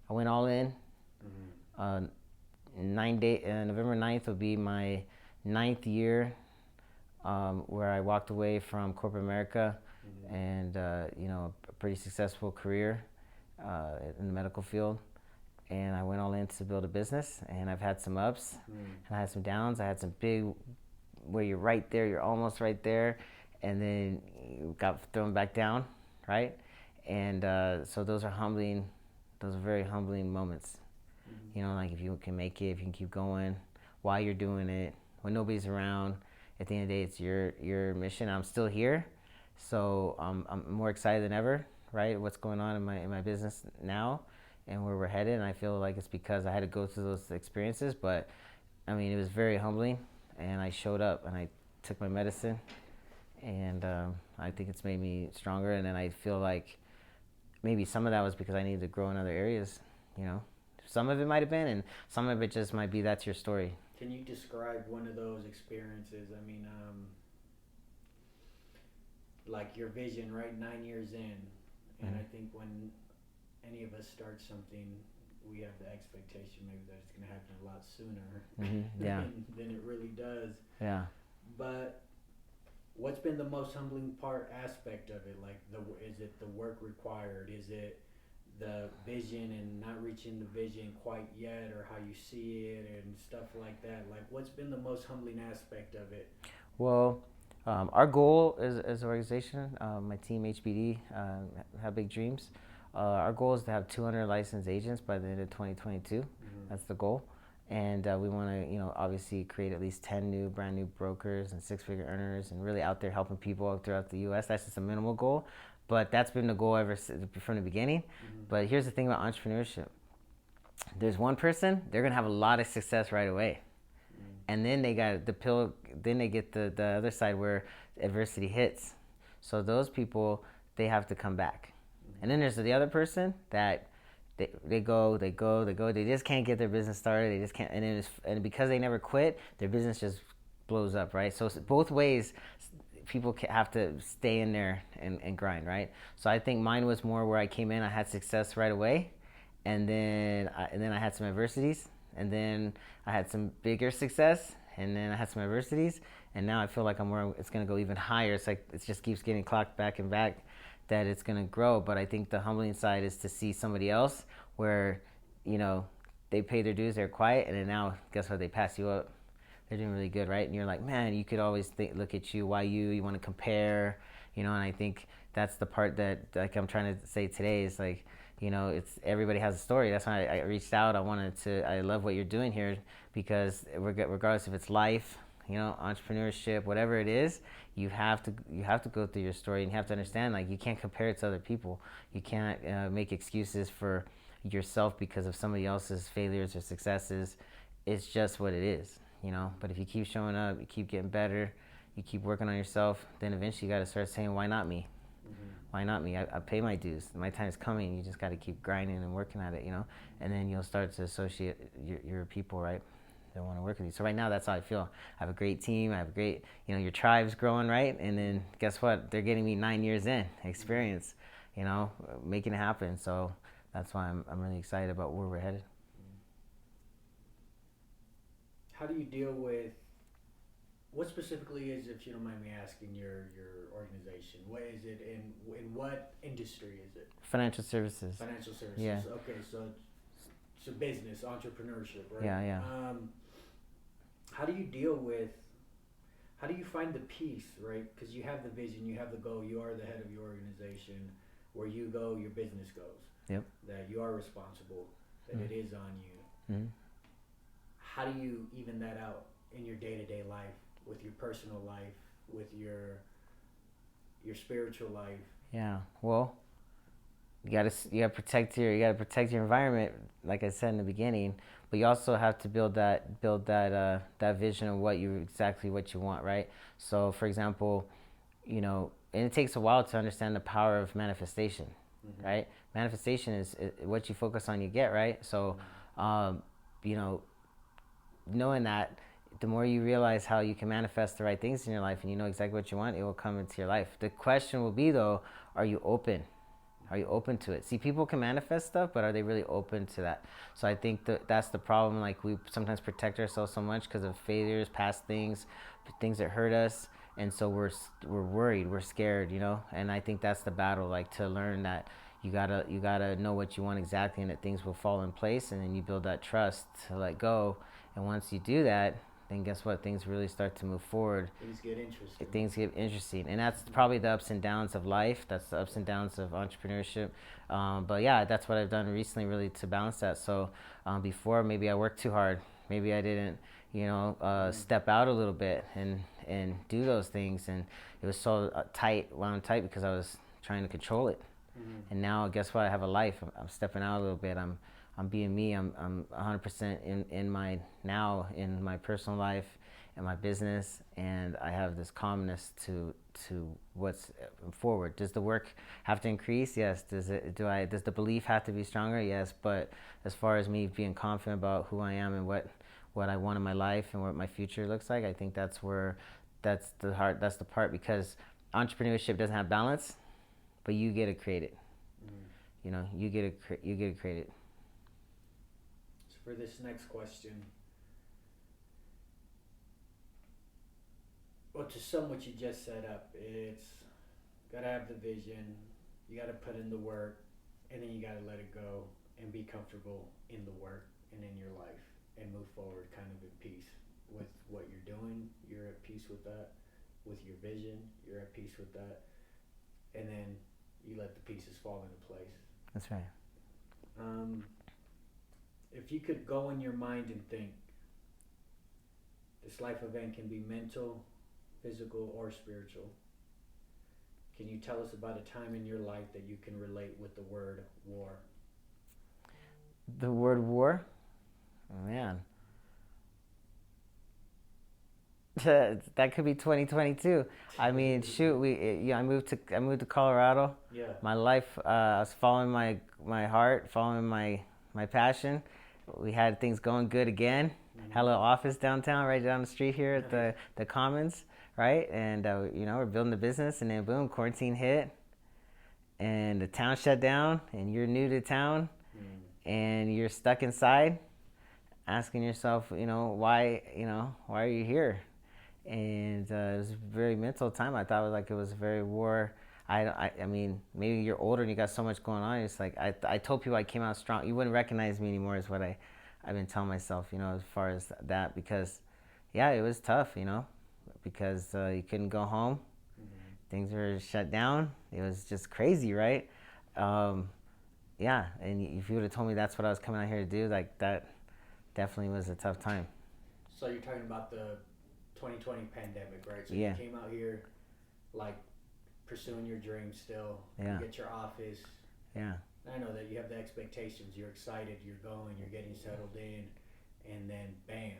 Speaker 2: I went all in. November 9th will be my 9th year where I walked away from corporate America and a pretty successful career in the medical field. And I went all in to build a business, and I've had some ups and I had some downs. I had some big, where you're right there, you're almost right there, and then you got thrown back down, right? And so those are very humbling moments. Like if you can make it, if you can keep going while you're doing it, when nobody's around, at the end of the day, it's your mission. I'm still here, so I'm more excited than ever, right? What's going on in my business now, and where we're headed. And I feel like it's because I had to go through those experiences. But I mean, it was very humbling, and I showed up and I took my medicine, and I think it's made me stronger. And then I feel like maybe some of that was because I needed to grow in other areas, you know. Some of it might have been, and some of it just might be that's your story.
Speaker 1: Can you describe one of those experiences? I mean, like your vision, right? 9 years in, and I think when any of us start something, we have the expectation maybe that it's going to happen a lot sooner
Speaker 2: Yeah.
Speaker 1: than it really does.
Speaker 2: Yeah.
Speaker 1: But what's been the most humbling aspect of it? Like, is it the work required? Is it the vision and not reaching the vision quite yet, or how you see it and stuff like that? Like, what's been the most humbling aspect of it?
Speaker 2: Well, our goal as an organization, my team HBD, have big dreams. Our goal is to have 200 licensed agents by the end of 2022. That's the goal. And we want to, obviously create at least 10 brand new brokers and six-figure earners, and really out there helping people throughout the U.S. That's just a minimal goal, but that's been the goal from the beginning. But here's the thing about entrepreneurship: there's one person, they're gonna have a lot of success right away, and then they got the pill. Then they get the other side where adversity hits. So those people, they have to come back, and then there's the other person that. They go. They just can't get their business started. They just can't, and because they never quit, their business just blows up, right? So it's both ways, people have to stay in there and grind, right? So I think mine was more where I came in, I had success right away, and then I had some adversities, and then I had some bigger success, and then I had some adversities, and now I feel like it's gonna go even higher. It's like it just keeps getting clocked back and back, that it's going to grow. But I think the humbling side is to see somebody else where, they pay their dues, they're quiet, and then now, guess what, they pass you up. They're doing really good, right? And you're like, man, you could always look at you, why you want to compare, and I think that's the part that, like, I'm trying to say today is like, it's everybody has a story. That's why I reached out. I love what you're doing here, because regardless if it's life, entrepreneurship, whatever it is, you have to go through your story, and you have to understand, like, you can't compare it to other people. You can't make excuses for yourself because of somebody else's failures or successes. It's just what it is, But if you keep showing up, you keep getting better, you keep working on yourself, then eventually you got to start saying, why not me? Why not me? I pay my dues. My time is coming. You just got to keep grinding and working at it, And then you'll start to associate your people, right? They want to work with you. So right now, that's how I feel. I have a great team. I have a great, your tribe's growing, right? And then guess what? They're getting me 9 years in experience, making it happen. So that's why I'm really excited about where we're headed.
Speaker 1: How do you deal with, what specifically is, if you don't mind me asking, your organization? What is it, in what industry is it?
Speaker 2: Financial services.
Speaker 1: Financial services.
Speaker 2: Yeah.
Speaker 1: Okay, so it's a business, entrepreneurship, right?
Speaker 2: Yeah.
Speaker 1: How do you find the peace, right? Because you have the vision, you have the goal, you are the head of your organization. Where you go, your business goes.
Speaker 2: Yep.
Speaker 1: That you are responsible, that it is on you. How do you even that out in your day-to-day life, with your personal life, with your spiritual life?
Speaker 2: Yeah. Well, you gotta protect your environment, like I said in the beginning. But you also have to build that vision of what you want, right? So, for example, and it takes a while to understand the power of manifestation, right? Manifestation is what you focus on, you get, right? So, knowing that, the more you realize how you can manifest the right things in your life, and you know exactly what you want, it will come into your life. The question will be, though, are you open? Are you open to it? See, people can manifest stuff, but are they really open to that? So I think that's the problem. Like, we sometimes protect ourselves so much because of failures, past things that hurt us, and so we're worried, we're scared, And I think that's the battle. Like, to learn that you gotta know what you want exactly, and that things will fall in place, and then you build that trust to let go. And once you do that, then guess what? Things really start to move forward. Things get interesting. And that's probably the ups and downs of life. That's the ups and downs of entrepreneurship. But yeah, that's what I've done recently, really, to balance that. So before, maybe I worked too hard. Maybe I didn't, step out a little bit and do those things. And it was so wound tight because I was trying to control it. And now, guess what? I have a life. I'm stepping out a little bit. I'm being me. I'm 100% in my personal life and my business, and I have this calmness to what's forward. Does the work have to increase? Yes. Does the belief have to be stronger? Yes. But as far as me being confident about who I am and what I want in my life and what my future looks like, I think that's the part, because entrepreneurship doesn't have balance, but you get to create it. You get to create it.
Speaker 1: So for this next question, well, to sum what you just set up, it's gotta have the vision, you gotta put in the work, and then you gotta let it go and be comfortable in the work and in your life and move forward kind of in peace with what you're doing. You're at peace with that. With your vision, you're at peace with that. And then you let the pieces fall into place.
Speaker 2: That's right.
Speaker 1: If you could go in your mind and think, this life event can be mental, physical, or spiritual. Can you tell us about a time in your life that you can relate with the word war?
Speaker 2: The word war? Oh, man. That could be 2022. I mean, shoot, I moved to Colorado.
Speaker 1: Yeah.
Speaker 2: My life, I was following my heart, following my passion. We had things going good again. Had a little office downtown, right down the street here at the Commons, right? And we're building the business, and then boom, quarantine hit, and the town shut down, and you're new to town, and you're stuck inside, asking yourself, why are you here? And it was a very mental time. I thought it was very war. I mean, maybe you're older and you got so much going on. It's like I told people I came out strong. You wouldn't recognize me anymore, is what I've been telling myself, as far as that, because it was tough, because you couldn't go home. Things were shut down. It was just crazy, right? And if you would have told me that's what I was coming out here to do, like, that definitely was a tough time.
Speaker 1: So you're talking about the 2020 pandemic, right? So
Speaker 2: Yeah.
Speaker 1: You came out here, like, pursuing your dreams still.
Speaker 2: Yeah.
Speaker 1: You get your office.
Speaker 2: Yeah.
Speaker 1: I know that you have the expectations. You're excited. You're going. You're getting settled in, and then bam.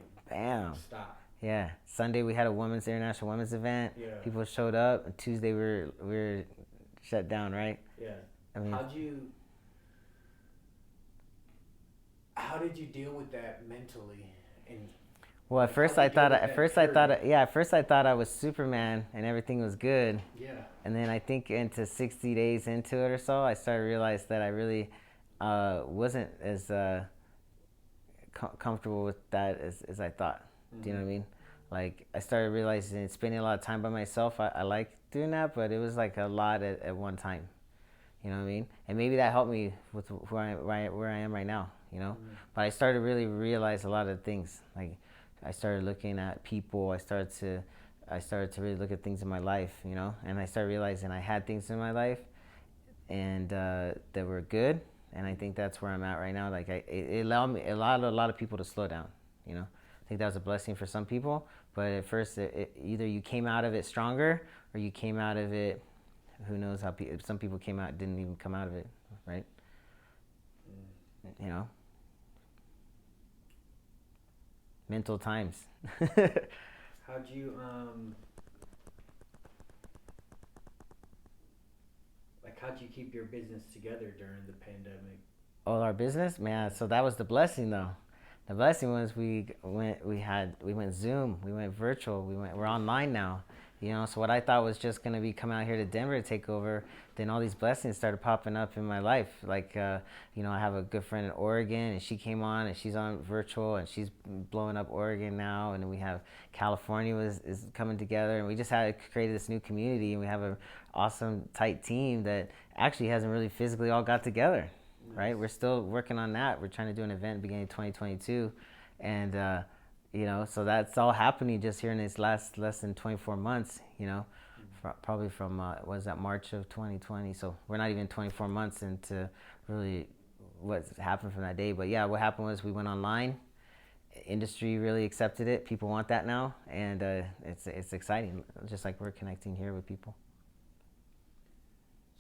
Speaker 1: Stop.
Speaker 2: Yeah. Sunday we had a international women's event.
Speaker 1: Yeah.
Speaker 2: People showed up. And Tuesday we were shut down, right?
Speaker 1: Yeah.
Speaker 2: I mean,
Speaker 1: how did you deal with that mentally? And
Speaker 2: well, at first I thought I was Superman and everything was good.
Speaker 1: Yeah.
Speaker 2: And then I think into 60 days into it or so, I started to realize that I really wasn't as comfortable with that as I thought. Do you know what I mean? Like, I started realizing spending a lot of time by myself, I like doing that, but it was like a lot at one time. You know what I mean? And maybe that helped me with where I am right now, But I started to really realize a lot of things. Like, I started looking at people. I started to really look at things in my life, And I started realizing I had things in my life, and that were good. And I think that's where I'm at right now. Like, it allowed me a lot of people to slow down. I think that was a blessing for some people. But at first, either you came out of it stronger, or you came out of it. Who knows how some people didn't even come out of it, right? Mental times.
Speaker 1: How'd you keep your business together during the pandemic?
Speaker 2: Oh, our business, man. So that was the blessing, though. The blessing was we went Zoom, we went virtual, we're online now. So what I thought was just gonna be coming out here to Denver to take over, then all these blessings started popping up in my life. Like, I have a good friend in Oregon, and she came on, and she's on virtual, and she's blowing up Oregon now. And then we have California is coming together, and we just had created this new community, and we have an awesome tight team that actually hasn't really physically all got together. Nice. Right? We're still working on that. We're trying to do an event beginning of 2022, and so that's all happening just here in these less than 24 months, probably from, March of 2020. So we're not even 24 months into really what's happened from that day. But yeah, what happened was we went online, industry really accepted it. People want that now, and it's exciting. Just like we're connecting here with people.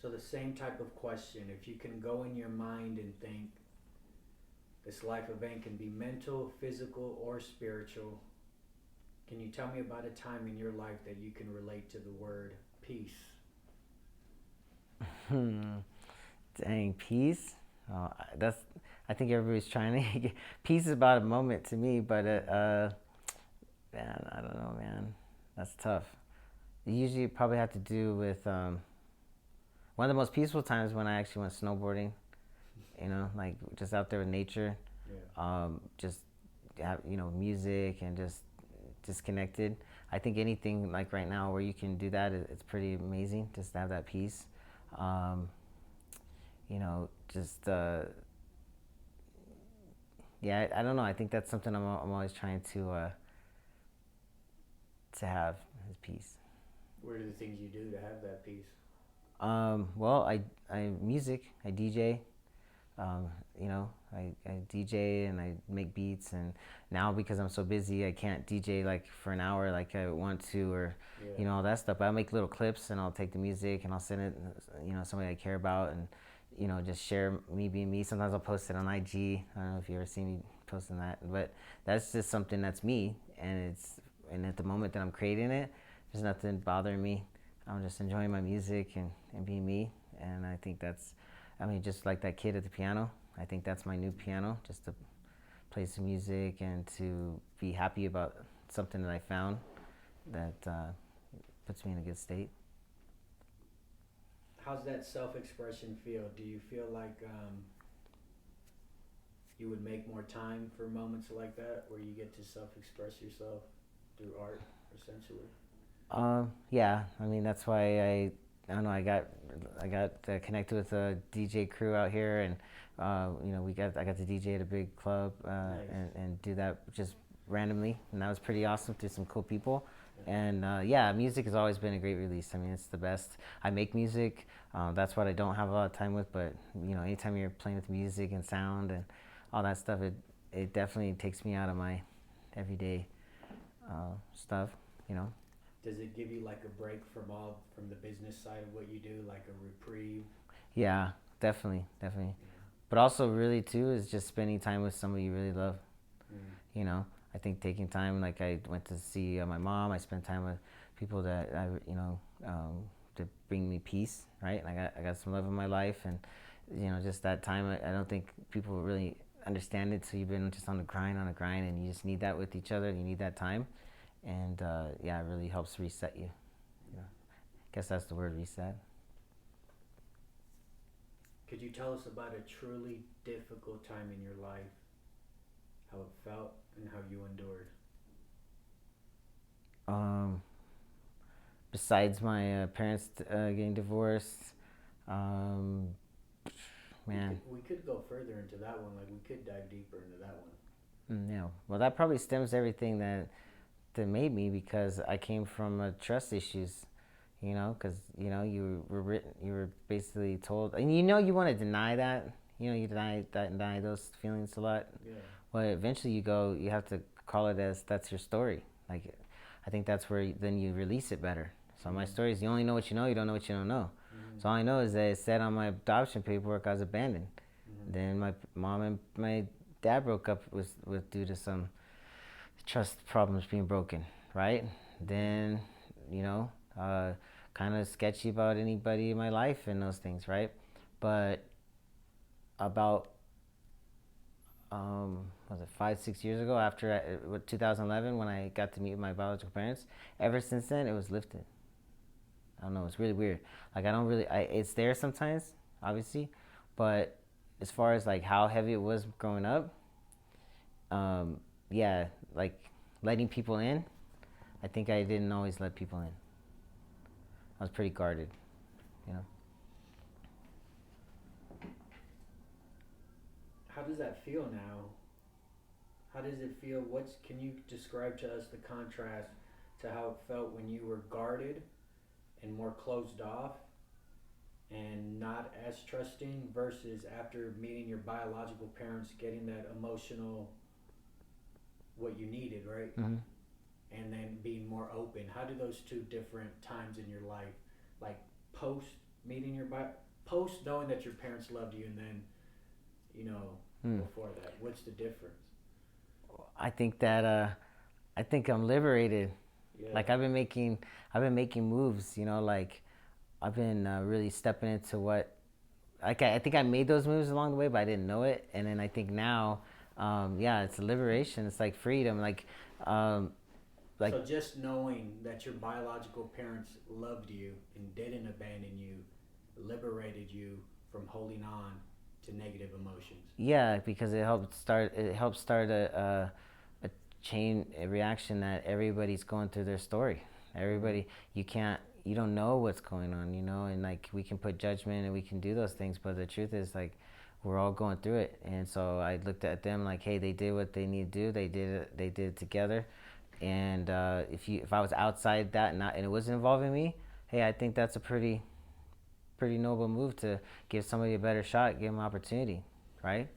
Speaker 1: So the same type of question, if you can go in your mind and think this life event can be mental, physical, or spiritual, can you tell me about a time in your life that you can relate to the word peace?
Speaker 2: Dang, peace. That's. I think everybody's trying to get peace is about a moment to me, but man, I don't know, man. That's tough. Usually, probably have to do with one of the most peaceful times when I actually went snowboarding. Like just out there with nature,
Speaker 1: Yeah.
Speaker 2: just have music and just disconnected. I think anything like right now where you can do that, it's pretty amazing. Just to have that peace. Um, just yeah. I don't know. I think that's something I'm always trying to have is peace.
Speaker 1: What are the things you do to have that peace?
Speaker 2: Well, I music. I DJ. Um, I DJ and I make beats, and now because I'm so busy, I can't DJ like for an hour like I want to, or
Speaker 1: Yeah.
Speaker 2: all that stuff. But I'll make little clips and I'll take the music and I'll send it, somebody I care about, and just share me being me. Sometimes I'll post it on IG. I don't know if you ever see me posting that, but that's just something that's me, and at the moment that I'm creating it, there's nothing bothering me. I'm just enjoying my music and being me, and I think that's, I mean, just like that kid at the piano. I think that's my new piano, just to play some music and to be happy about something that I found that puts me in a good state.
Speaker 1: How's that self-expression feel? Do you feel like you would make more time for moments like that where you get to self-express yourself through art, essentially?
Speaker 2: Yeah, I mean that's why I don't know, I got connected with a DJ crew out here, and I got to DJ at a big club,
Speaker 1: Nice.
Speaker 2: and do that just randomly, and that was pretty awesome to some cool people. And yeah, music has always been a great release. I mean, it's the best. I make music. That's what I don't have a lot of time with, but anytime you're playing with music and sound and all that stuff, it definitely takes me out of my everyday stuff. You know.
Speaker 1: Does it give you like a break from the business side of what you do, like a reprieve?
Speaker 2: Yeah, definitely, definitely.
Speaker 1: Yeah.
Speaker 2: But also, really too, is just spending time with somebody you really love.
Speaker 1: Mm.
Speaker 2: You know, I think taking time, like I went to see my mom. I spent time with people that to bring me peace. Right, and I got some love in my life, and just that time. I don't think people really understand it. So you've been just on a grind, and you just need that with each other. You need that time, and yeah, it really helps reset you. I guess that's the word, reset.
Speaker 1: Could you tell us about a truly difficult time in your life, how it felt, and how you endured?
Speaker 2: Um, Besides my parents getting divorced, um, man.
Speaker 1: We could go further into that one. Like we could dive deeper into that one.
Speaker 2: Yeah. Well, that probably stems everything that made me, because I came from trust issues. Because you were basically told, and you want to deny that. You deny those feelings a lot.
Speaker 1: Yeah.
Speaker 2: Well, eventually you have to call it as that's your story. Like, I think that's where then you release it better. So my story is, you only know what you know. You don't know what you don't know. So all I know is that it said on my adoption paperwork I was abandoned. Then my mom and my dad broke up with due to some trust problems being broken, right? Then, you know, kind of sketchy about anybody in my life and those things, right? But about was it 5 6 years ago, after 2011, when I got to meet my biological parents, ever since then it was lifted. I don't know, it's really weird. Like, I don't really, it's there sometimes, obviously, but as far as like how heavy it was growing up, um, yeah, like letting people in, I think I didn't always let people in. I was pretty guarded, you know.
Speaker 1: How does that feel now? How does it feel? Can you describe to us the contrast to how it felt when you were guarded and more closed off and not as trusting versus after meeting your biological parents, getting that emotional what you needed, right?
Speaker 2: Mm-hmm.
Speaker 1: And then being more open. How do those two different times in your life, like post meeting your post knowing that your parents loved you, and then, you know, before that, what's the difference?
Speaker 2: I think that I think I'm liberated.
Speaker 1: Yeah.
Speaker 2: Like I've been making moves. You know, like I've been really stepping into what. Like I think I made those moves along the way, but I didn't know it. And then I think now, yeah, it's liberation. It's like freedom. Um, like
Speaker 1: So just knowing that your biological parents loved you and didn't abandon you liberated you from holding on to negative emotions.
Speaker 2: yeah, because it helps start a chain a reaction that everybody's going through their story. Everybody, you don't know what's going on, you know, and like we can put judgment and we can do those things, but the truth is like we're all going through it. And so I looked at them like, hey, they did what they need to do. They did it together. And if I was outside that and it wasn't involving me, hey, I think that's a pretty noble move to give somebody a better shot, give them an opportunity, right?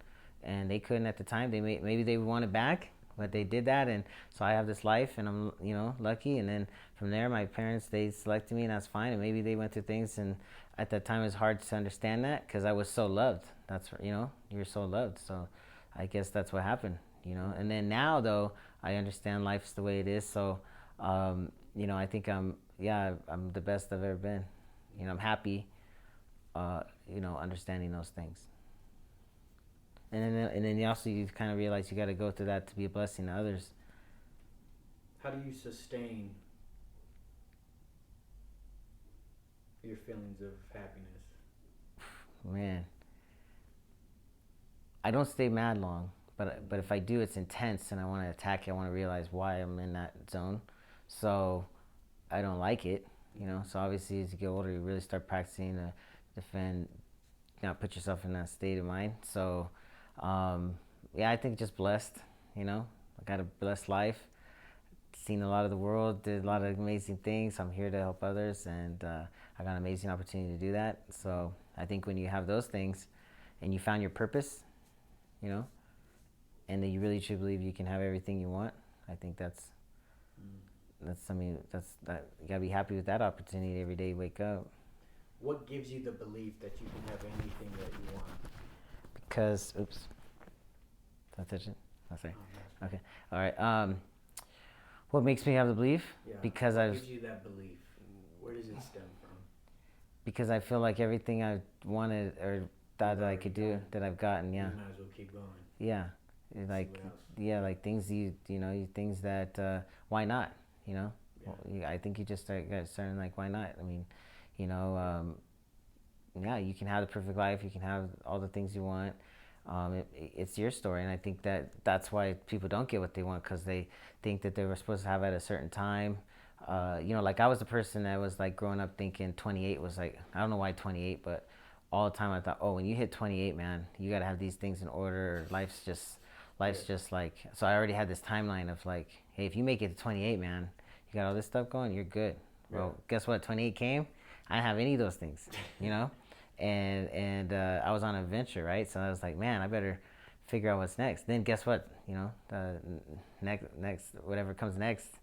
Speaker 2: And they couldn't at the time. Maybe they want it back, but they did that, and so I have this life, and I'm lucky. And then from there, my parents, they selected me, and that's fine. And maybe they went through things, and at that time it was hard to understand that because I was so loved. That's you're so loved. So I guess that's what happened, And then now though, I understand life's the way it is. So I think I'm the best I've ever been. I'm happy. Understanding those things. And then you kind of realize you got to go through that to be a blessing to others.
Speaker 1: How do you sustain your feelings of happiness?
Speaker 2: Man, I don't stay mad long, but if I do, it's intense, and I want to attack it. I want to realize why I'm in that zone. So I don't like it, So obviously, as you get older, you really start practicing to defend, not put yourself in that state of mind. So, I think just blessed. I got a blessed life. Seen a lot of the world, did a lot of amazing things. I'm here to help others, and I got an amazing opportunity to do that. So I think when you have those things, and you found your purpose, and that you really truly believe you can have everything you want, I think that you gotta be happy with that opportunity every day you wake up.
Speaker 1: What gives you the belief that you can have anything that you want?
Speaker 2: Because, oops, did I touch it? Oh, sorry. Okay, all right. What makes me have the belief?
Speaker 1: Yeah.
Speaker 2: Because
Speaker 1: what gives you that belief? Where does it stem from?
Speaker 2: Because I feel like everything I wanted or thought that I could do, that I've gotten. Yeah.
Speaker 1: You might as well keep going.
Speaker 2: Yeah, like things things that why not?
Speaker 1: Yeah.
Speaker 2: Well, I think you just got starting like why not? I mean, you can have the perfect life. You can have all the things you want. It's your story, and I think that's why people don't get what they want, because they think that they were supposed to have it at a certain time. Like I was the person that was like growing up thinking 28 was like, I don't know why 28, but all the time I thought, oh, when you hit 28, man, you got to have these things in order. Life's just like, so I already had this timeline of like, hey, if you make it to 28, man, you got all this stuff going, you're good. Yeah. Well, guess what? 28 came, I didn't have any of those things, and I was on an adventure, right? So I was like, man, I better figure out what's next. Then guess what? The next whatever comes next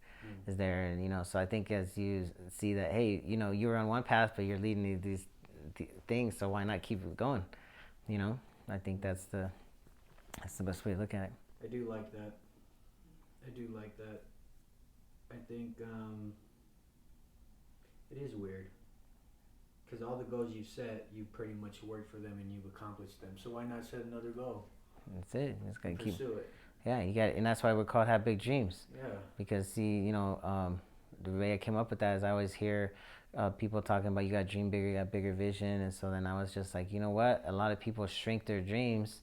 Speaker 2: is there, and so I think as you see that, hey, you were on one path, but you're leading these things, so why not keep it going? I think that's the best way to look at it.
Speaker 1: I do like that. I think it is weird, because all the goals you set, you pretty much worked for them and you've accomplished them. So why not set another goal?
Speaker 2: That's it. Just gotta
Speaker 1: pursue it.
Speaker 2: Yeah, you got it, and that's why we're called have big dreams.
Speaker 1: Yeah.
Speaker 2: Because see, the way I came up with that is I always hear people talking about you got to dream bigger, you got bigger vision, and so then I was just like, you know what? A lot of people shrink their dreams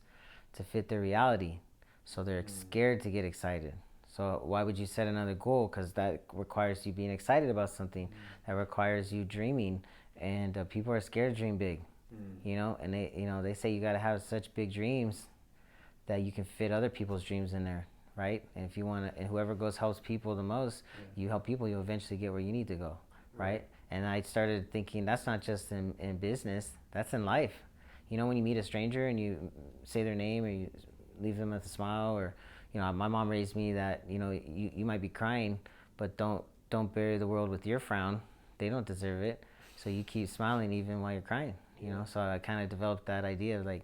Speaker 2: to fit their reality, so they're scared to get excited. So why would you set another goal? Because that requires you being excited about something. That requires you dreaming, and people are scared to dream big. And they say you got to have such big dreams that you can fit other people's dreams in there, right? And if you want to, and whoever helps people the most, you help people, you'll eventually get where you need to go, right? And I started thinking that's not just in business, that's in life. When you meet a stranger and you say their name, or you leave them with a smile, or my mom raised me that you might be crying, but don't bury the world with your frown. They don't deserve it. So you keep smiling even while you're crying. So I kind of developed that idea of like,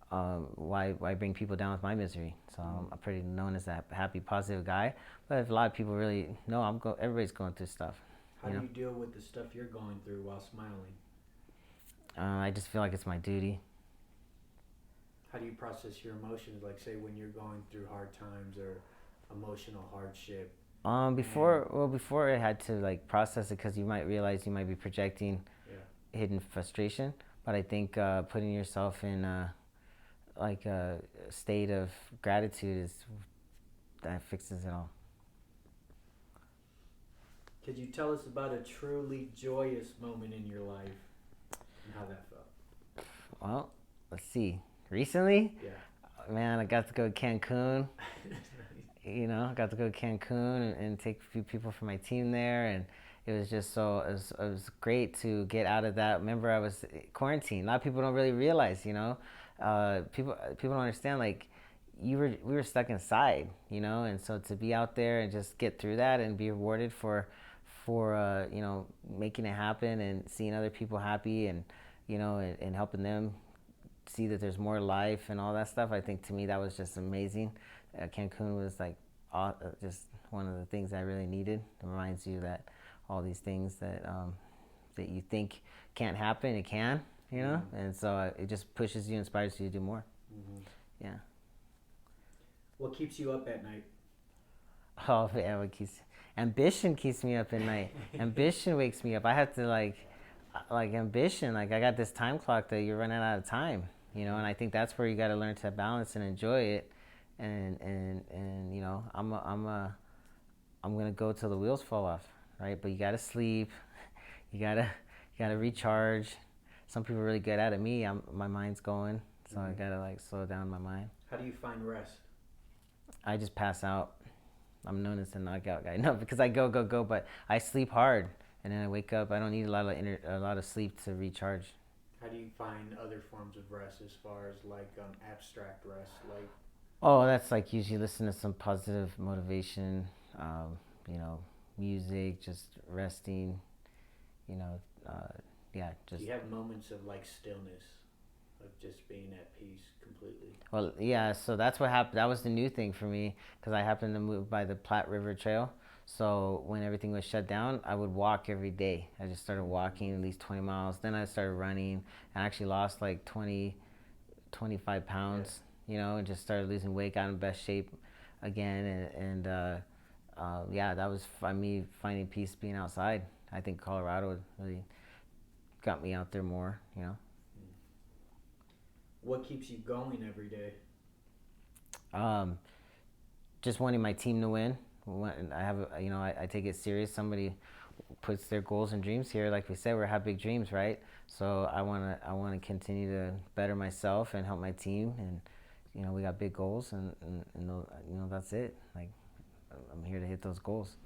Speaker 2: why bring people down with my misery? So I'm pretty known as that happy, positive guy. But if a lot of people really know, everybody's going through stuff.
Speaker 1: How do you deal with the stuff you're going through while smiling?
Speaker 2: I just feel like it's my duty.
Speaker 1: How do you process your emotions? Like, say, when you're going through hard times or emotional hardship.
Speaker 2: Before I had to like process it, because you might realize you might be projecting hidden frustration. But I think putting yourself in like a state of gratitude that fixes it all.
Speaker 1: Could you tell us about a truly joyous moment in your life and how that felt?
Speaker 2: Well, let's see. Recently,
Speaker 1: man,
Speaker 2: I got to go to Cancun. I got to go to Cancun and take a few people from my team there, and it was just it was great to get out of that. Remember, I was quarantined. A lot of people don't really realize, people don't understand, like, we were stuck inside, and so to be out there and just get through that and be rewarded for making it happen and seeing other people happy and and helping them see that there's more life and all that stuff. I think to me that was just amazing. Cancun was like just one of the things I really needed. It reminds you that all these things that you think can't happen, it can, and so it just pushes you, inspires you to do more. Yeah.
Speaker 1: What keeps you up at night?
Speaker 2: Oh yeah, ambition keeps me up at night. Ambition wakes me up. I have to like ambition. Like, I got this time clock that you're running out of time, and I think that's where you got to learn to balance and enjoy it. And I'm gonna go till the wheels fall off, right? But you gotta sleep. You gotta recharge. Some people are really good at it. My mind's going, so I gotta like slow down my mind.
Speaker 1: How do you find rest?
Speaker 2: I just pass out. I'm known as the knockout guy. No, because I go, but I sleep hard, and then I wake up. I don't need a lot of sleep to recharge.
Speaker 1: How do you find other forms of rest, as far as like abstract rest, like?
Speaker 2: Oh, that's like usually listen to some positive motivation, music, just resting, just.
Speaker 1: Do you have moments of like stillness, of just being at peace completely?
Speaker 2: Well, yeah, so that's what happened. That was the new thing for me, because I happened to move by the Platte River Trail. So when everything was shut down, I would walk every day. I just started walking at least 20 miles. Then I started running. I actually lost like 25 pounds, and just started losing weight, got in best shape again. And that was me finding peace being outside. I think Colorado really got me out there more,
Speaker 1: What keeps you going every day?
Speaker 2: Just wanting my team to win. I have, I take it serious. Somebody puts their goals and dreams here. Like we said, we have big dreams, right? So I want to continue to better myself and help my team. And we got big goals, and that's it. Like, I'm here to hit those goals.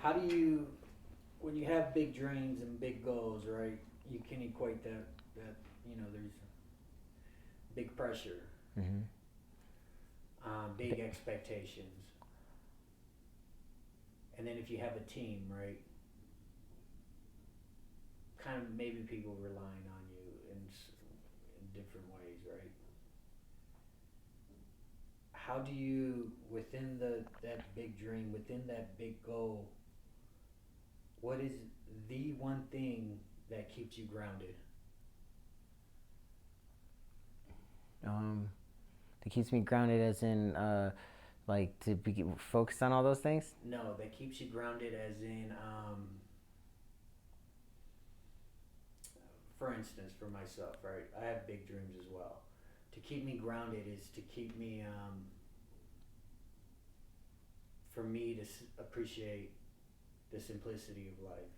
Speaker 1: How do you, when you have big dreams and big goals, right? You can equate that there's big pressure, big expectations, and then if you have a team, right? Kind of maybe people relying on you in different ways, right? How do you, within that big dream, within that big goal, what is the one thing that keeps you grounded?
Speaker 2: That keeps me grounded, as in, like, to be focused on all those things?
Speaker 1: No, that keeps you grounded as in, for instance, for myself, right? I have big dreams as well. To keep me grounded is to keep me, for me to appreciate the simplicity of life,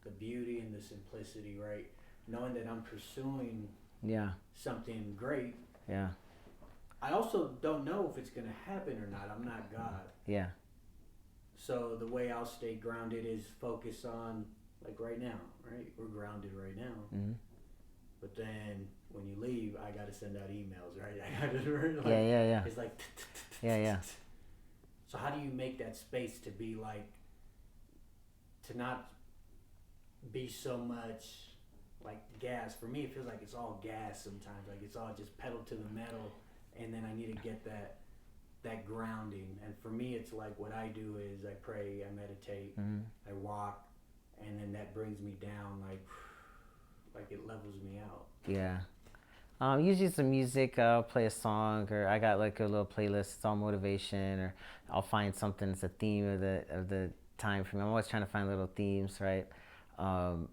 Speaker 1: the beauty and the simplicity, right? Knowing that I'm pursuing something great.
Speaker 2: Yeah.
Speaker 1: I also don't know if it's going to happen or not. I'm not God.
Speaker 2: Yeah.
Speaker 1: So the way I'll stay grounded is focus on, like right now, right? We're grounded right now. but then when you leave, I gotta send out emails, right? I gotta like,
Speaker 2: yeah.
Speaker 1: it's like
Speaker 2: Yeah.
Speaker 1: So how do you make that space to be like, to not be so much like gas? For me, it feels like it's all gas sometimes. Like it's all just pedal to the metal, and then I need to get that grounding. And for me, it's like what I do is I pray, I meditate, I walk, and then that brings me down. Like it levels me out.
Speaker 2: Yeah. Usually some music. I'll play a song, or I got like a little playlist. It's all motivation, or I'll find something that's a theme of the time for me. I'm always trying to find little themes, right? Um,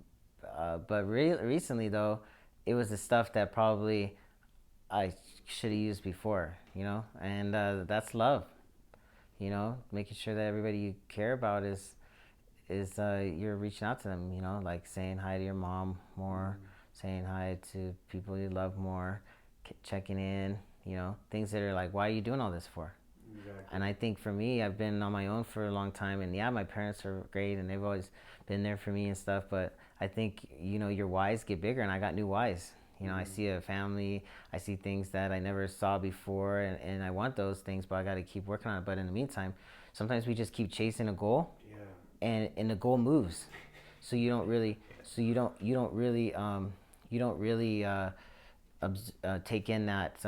Speaker 2: but recently though, it was the stuff that probably I should have used before, and that's love. Making sure that everybody you care about is you're reaching out to them. Like saying hi to your mom more, saying hi to people you love more, checking in. Things that are like, why are you doing all this for?
Speaker 1: Exactly.
Speaker 2: And I think for me, I've been on my own for a long time, and yeah, my parents are great, and they've always been there for me and stuff. But I think your whys get bigger, and I got new whys. I see a family, I see things that I never saw before, and I want those things, but I got to keep working on it. But in the meantime, sometimes we just keep chasing a goal, and the goal moves, so you don't really, take in that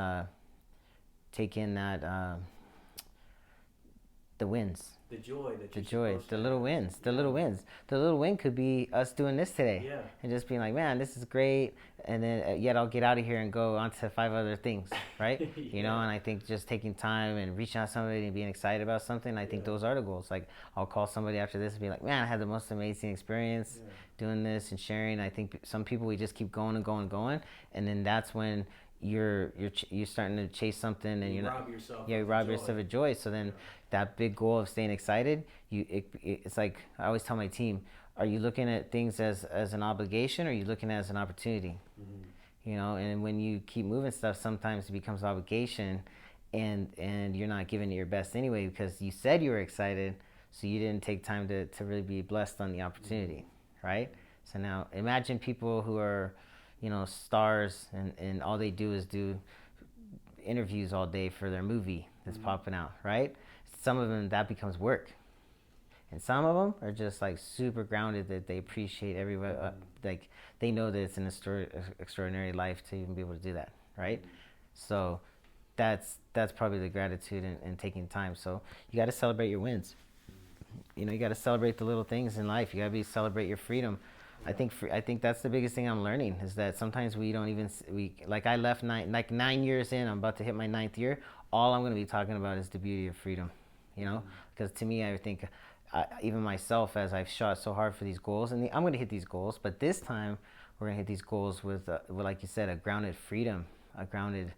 Speaker 2: the wins.
Speaker 1: The joy that
Speaker 2: The
Speaker 1: you're
Speaker 2: joy,
Speaker 1: supposed
Speaker 2: the
Speaker 1: to
Speaker 2: little
Speaker 1: have.
Speaker 2: wins, the little wins. The little win could be us doing this today,
Speaker 1: Yeah.
Speaker 2: and just being like, man, this is great, and then yet I'll get out of here and go on to 5 other things, right? And I think just taking time and reaching out to somebody and being excited about something, I think those are the goals. Like I'll call somebody after this and be like, man, I had the most amazing experience doing this and sharing. I think some people, we just keep going and going and going, and then that's when you're starting to chase something, and
Speaker 1: you
Speaker 2: you're
Speaker 1: rob
Speaker 2: not,
Speaker 1: yourself.
Speaker 2: Yeah, you rob yourself of joy. So then that big goal of staying excited, it's like I always tell my team, are you looking at things as an obligation, or are you looking at it as an opportunity? And when you keep moving stuff, sometimes it becomes obligation, and you're not giving it your best anyway, because you said you were excited, so you didn't take time to really be blessed on the opportunity, right? So now imagine people who are stars, and all they do is do interviews all day for their movie that's popping out, right? Some of them, that becomes work, and some of them are just like super grounded, that they appreciate everybody, like they know that it's an extraordinary life to even be able to do that, right? So that's probably the gratitude and taking time. So you got to celebrate your wins. You got to celebrate the little things in life. You got to celebrate your freedom. I think that's the biggest thing I'm learning, is that sometimes we don't even, like I left 9 years in, I'm about to hit my 9th year. All I'm going to be talking about is the beauty of freedom, because to me, I think even myself, as I've shot so hard for these goals, and I'm going to hit these goals, but this time we're going to hit these goals with like you said, a grounded freedom, a grounded,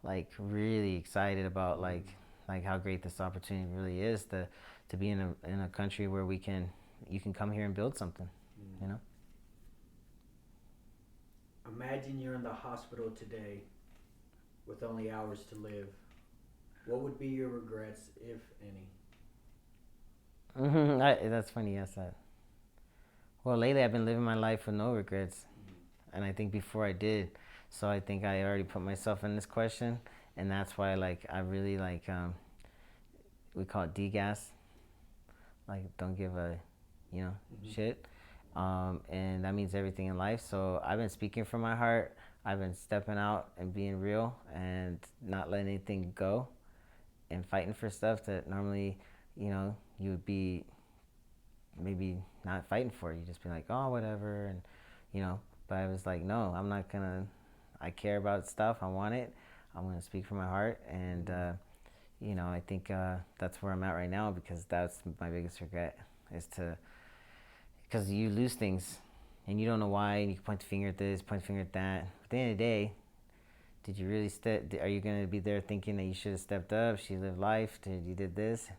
Speaker 2: like really excited about like how great this opportunity really is to be in a country where you can come here and build something,
Speaker 1: Imagine you're in the hospital today with only hours to live. What would be your regrets, if any?
Speaker 2: That's funny, yes. Well, lately I've been living my life with no regrets, and I think before I did. So I think I already put myself in this question, and that's why I really we call it degas, like don't give a shit. And that means everything in life. So I've been speaking from my heart. I've been stepping out and being real and not letting anything go, and fighting for stuff that normally, you would be maybe not fighting for. You just be like, oh, whatever. But I was like, no, I'm not gonna, I care about stuff. I want it. I'm gonna speak from my heart. And, I think that's where I'm at right now, because that's my biggest regret, is because you lose things and you don't know why, and you can point the finger at this, point the finger at that. At the end of the day, did you really are you going to be there thinking that you should have stepped up, she lived life, you did this?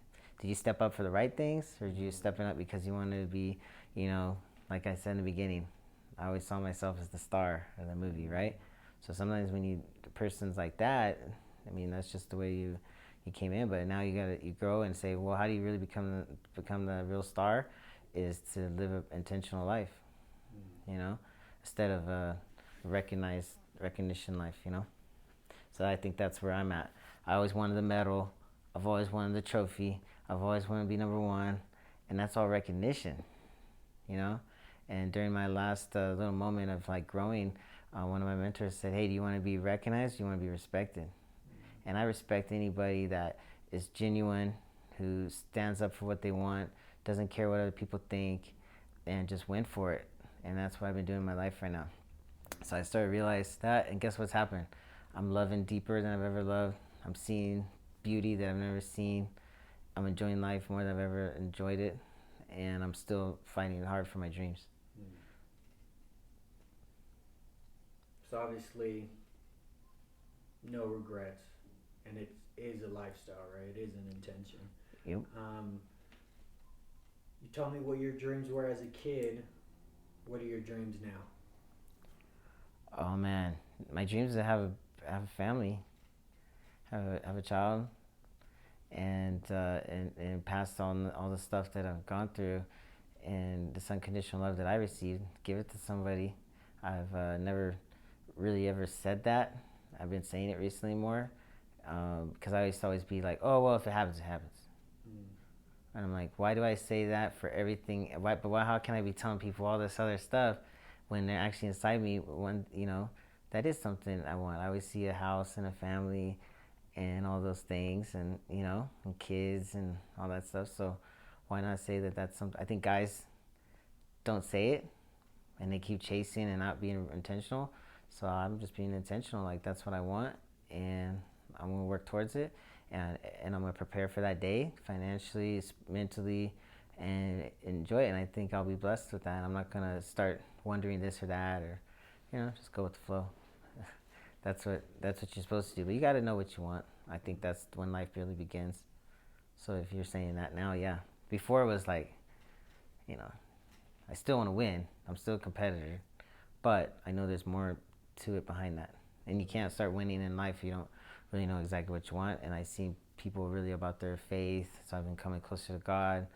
Speaker 2: Did you step up for the right things, or did you stepping up because you wanted to be, like I said in the beginning, I always saw myself as the star of the movie, right? So sometimes when the person's like that, that's just the way you came in. But now you grow and say, well, how do you really become the real star? Is to live an intentional life, instead of recognition life, you know. So I think that's where I'm at. I always wanted the medal. I've always wanted the trophy. I've always wanted to be number one, and that's all recognition, you know. And during my last little moment of like growing, one of my mentors said, "Hey, do you want to be recognized? Do you want to be respected?" And I respect anybody that is genuine, who stands up for what they want, doesn't care what other people think, and just went for it. And that's what I've been doing in my life right now. So I started to realize that, and guess what's happened? I'm loving deeper than I've ever loved. I'm seeing beauty that I've never seen. I'm enjoying life more than I've ever enjoyed it, and I'm still fighting hard for my dreams.
Speaker 1: So obviously, no regrets, and it is a lifestyle, right? It is an intention.
Speaker 2: Yep.
Speaker 1: You told me what your dreams were as a kid. What are your dreams now?
Speaker 2: Oh man, my dreams is to have a family, have a child, and pass on all the stuff that I've gone through, and this unconditional love that I received, give it to somebody. I've never really ever said that. I've been saying it recently more, because I used to always be like, oh well, if it happens, it happens. And I'm like, why do I say that for everything? But how can I be telling people all this other stuff when they're actually inside me? When that is something I want. I always see a house and a family, and all those things, and and kids and all that stuff. So why not say that that's something? I think guys don't say it, and they keep chasing and not being intentional. So I'm just being intentional. Like that's what I want, and I'm gonna work towards it. And I'm going to prepare for that day financially, mentally, and enjoy it. And I think I'll be blessed with that. I'm not going to start wondering this or that, or, just go with the flow. That's what you're supposed to do. But you got to know what you want. I think that's when life really begins. So if you're saying that now, yeah. Before it was like, I still want to win. I'm still a competitor. But I know there's more to it behind that. And you can't start winning in life if you don't really know exactly what you want. And I see people really about their faith, so I've been coming closer to God,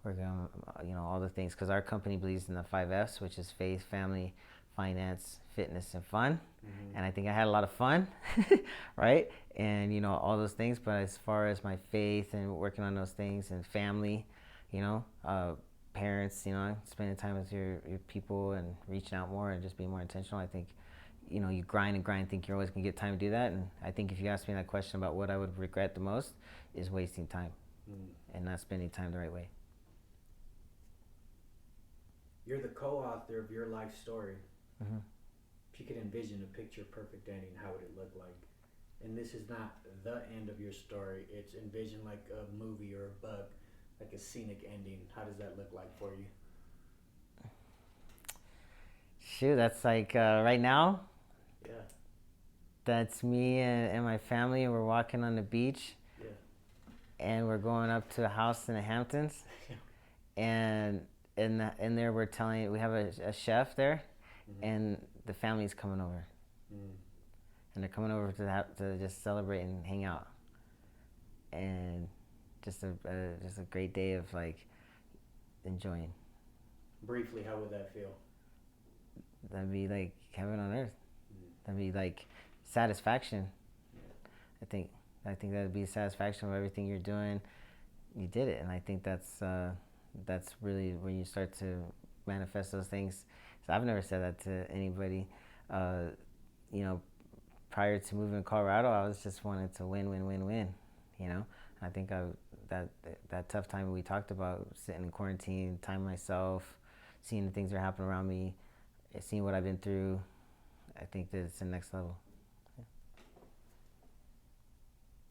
Speaker 2: working on all the things, because our company believes in the 5 F's, which is faith, family, finance, fitness, and fun. And I think I had a lot of fun, right? And all those things. But as far as my faith and working on those things, and family, parents, spending time with your people and reaching out more and just being more intentional, I think you grind and grind, think you're always going to get time to do that. And I think if you ask me that question about what I would regret the most, is wasting time and not spending time the right way.
Speaker 1: You're the co-author of your life story.
Speaker 2: Mm-hmm.
Speaker 1: If you could envision a picture perfect ending, how would it look like? And this is not the end of your story. It's envision like a movie or a book, like a scenic ending. How does that look like for you?
Speaker 2: Shoot, that's like right now?
Speaker 1: Yeah.
Speaker 2: That's me and my family, and we're walking on the beach.
Speaker 1: Yeah.
Speaker 2: And we're going up to a house in the Hamptons. And in there we have a chef there, and the family's coming over. And they're coming over to just celebrate and hang out. And just a great day of like enjoying.
Speaker 1: Briefly, how would that feel?
Speaker 2: That'd be like heaven on earth. That'd be like satisfaction. I think that'd be satisfaction of everything you're doing. You did it, and I think that's really when you start to manifest those things. So I've never said that to anybody. Prior to moving to Colorado, I was just wanted to win. I think that tough time we talked about, sitting in quarantine, time myself, seeing the things that are happening around me, seeing what I've been through, I think that it's the next level.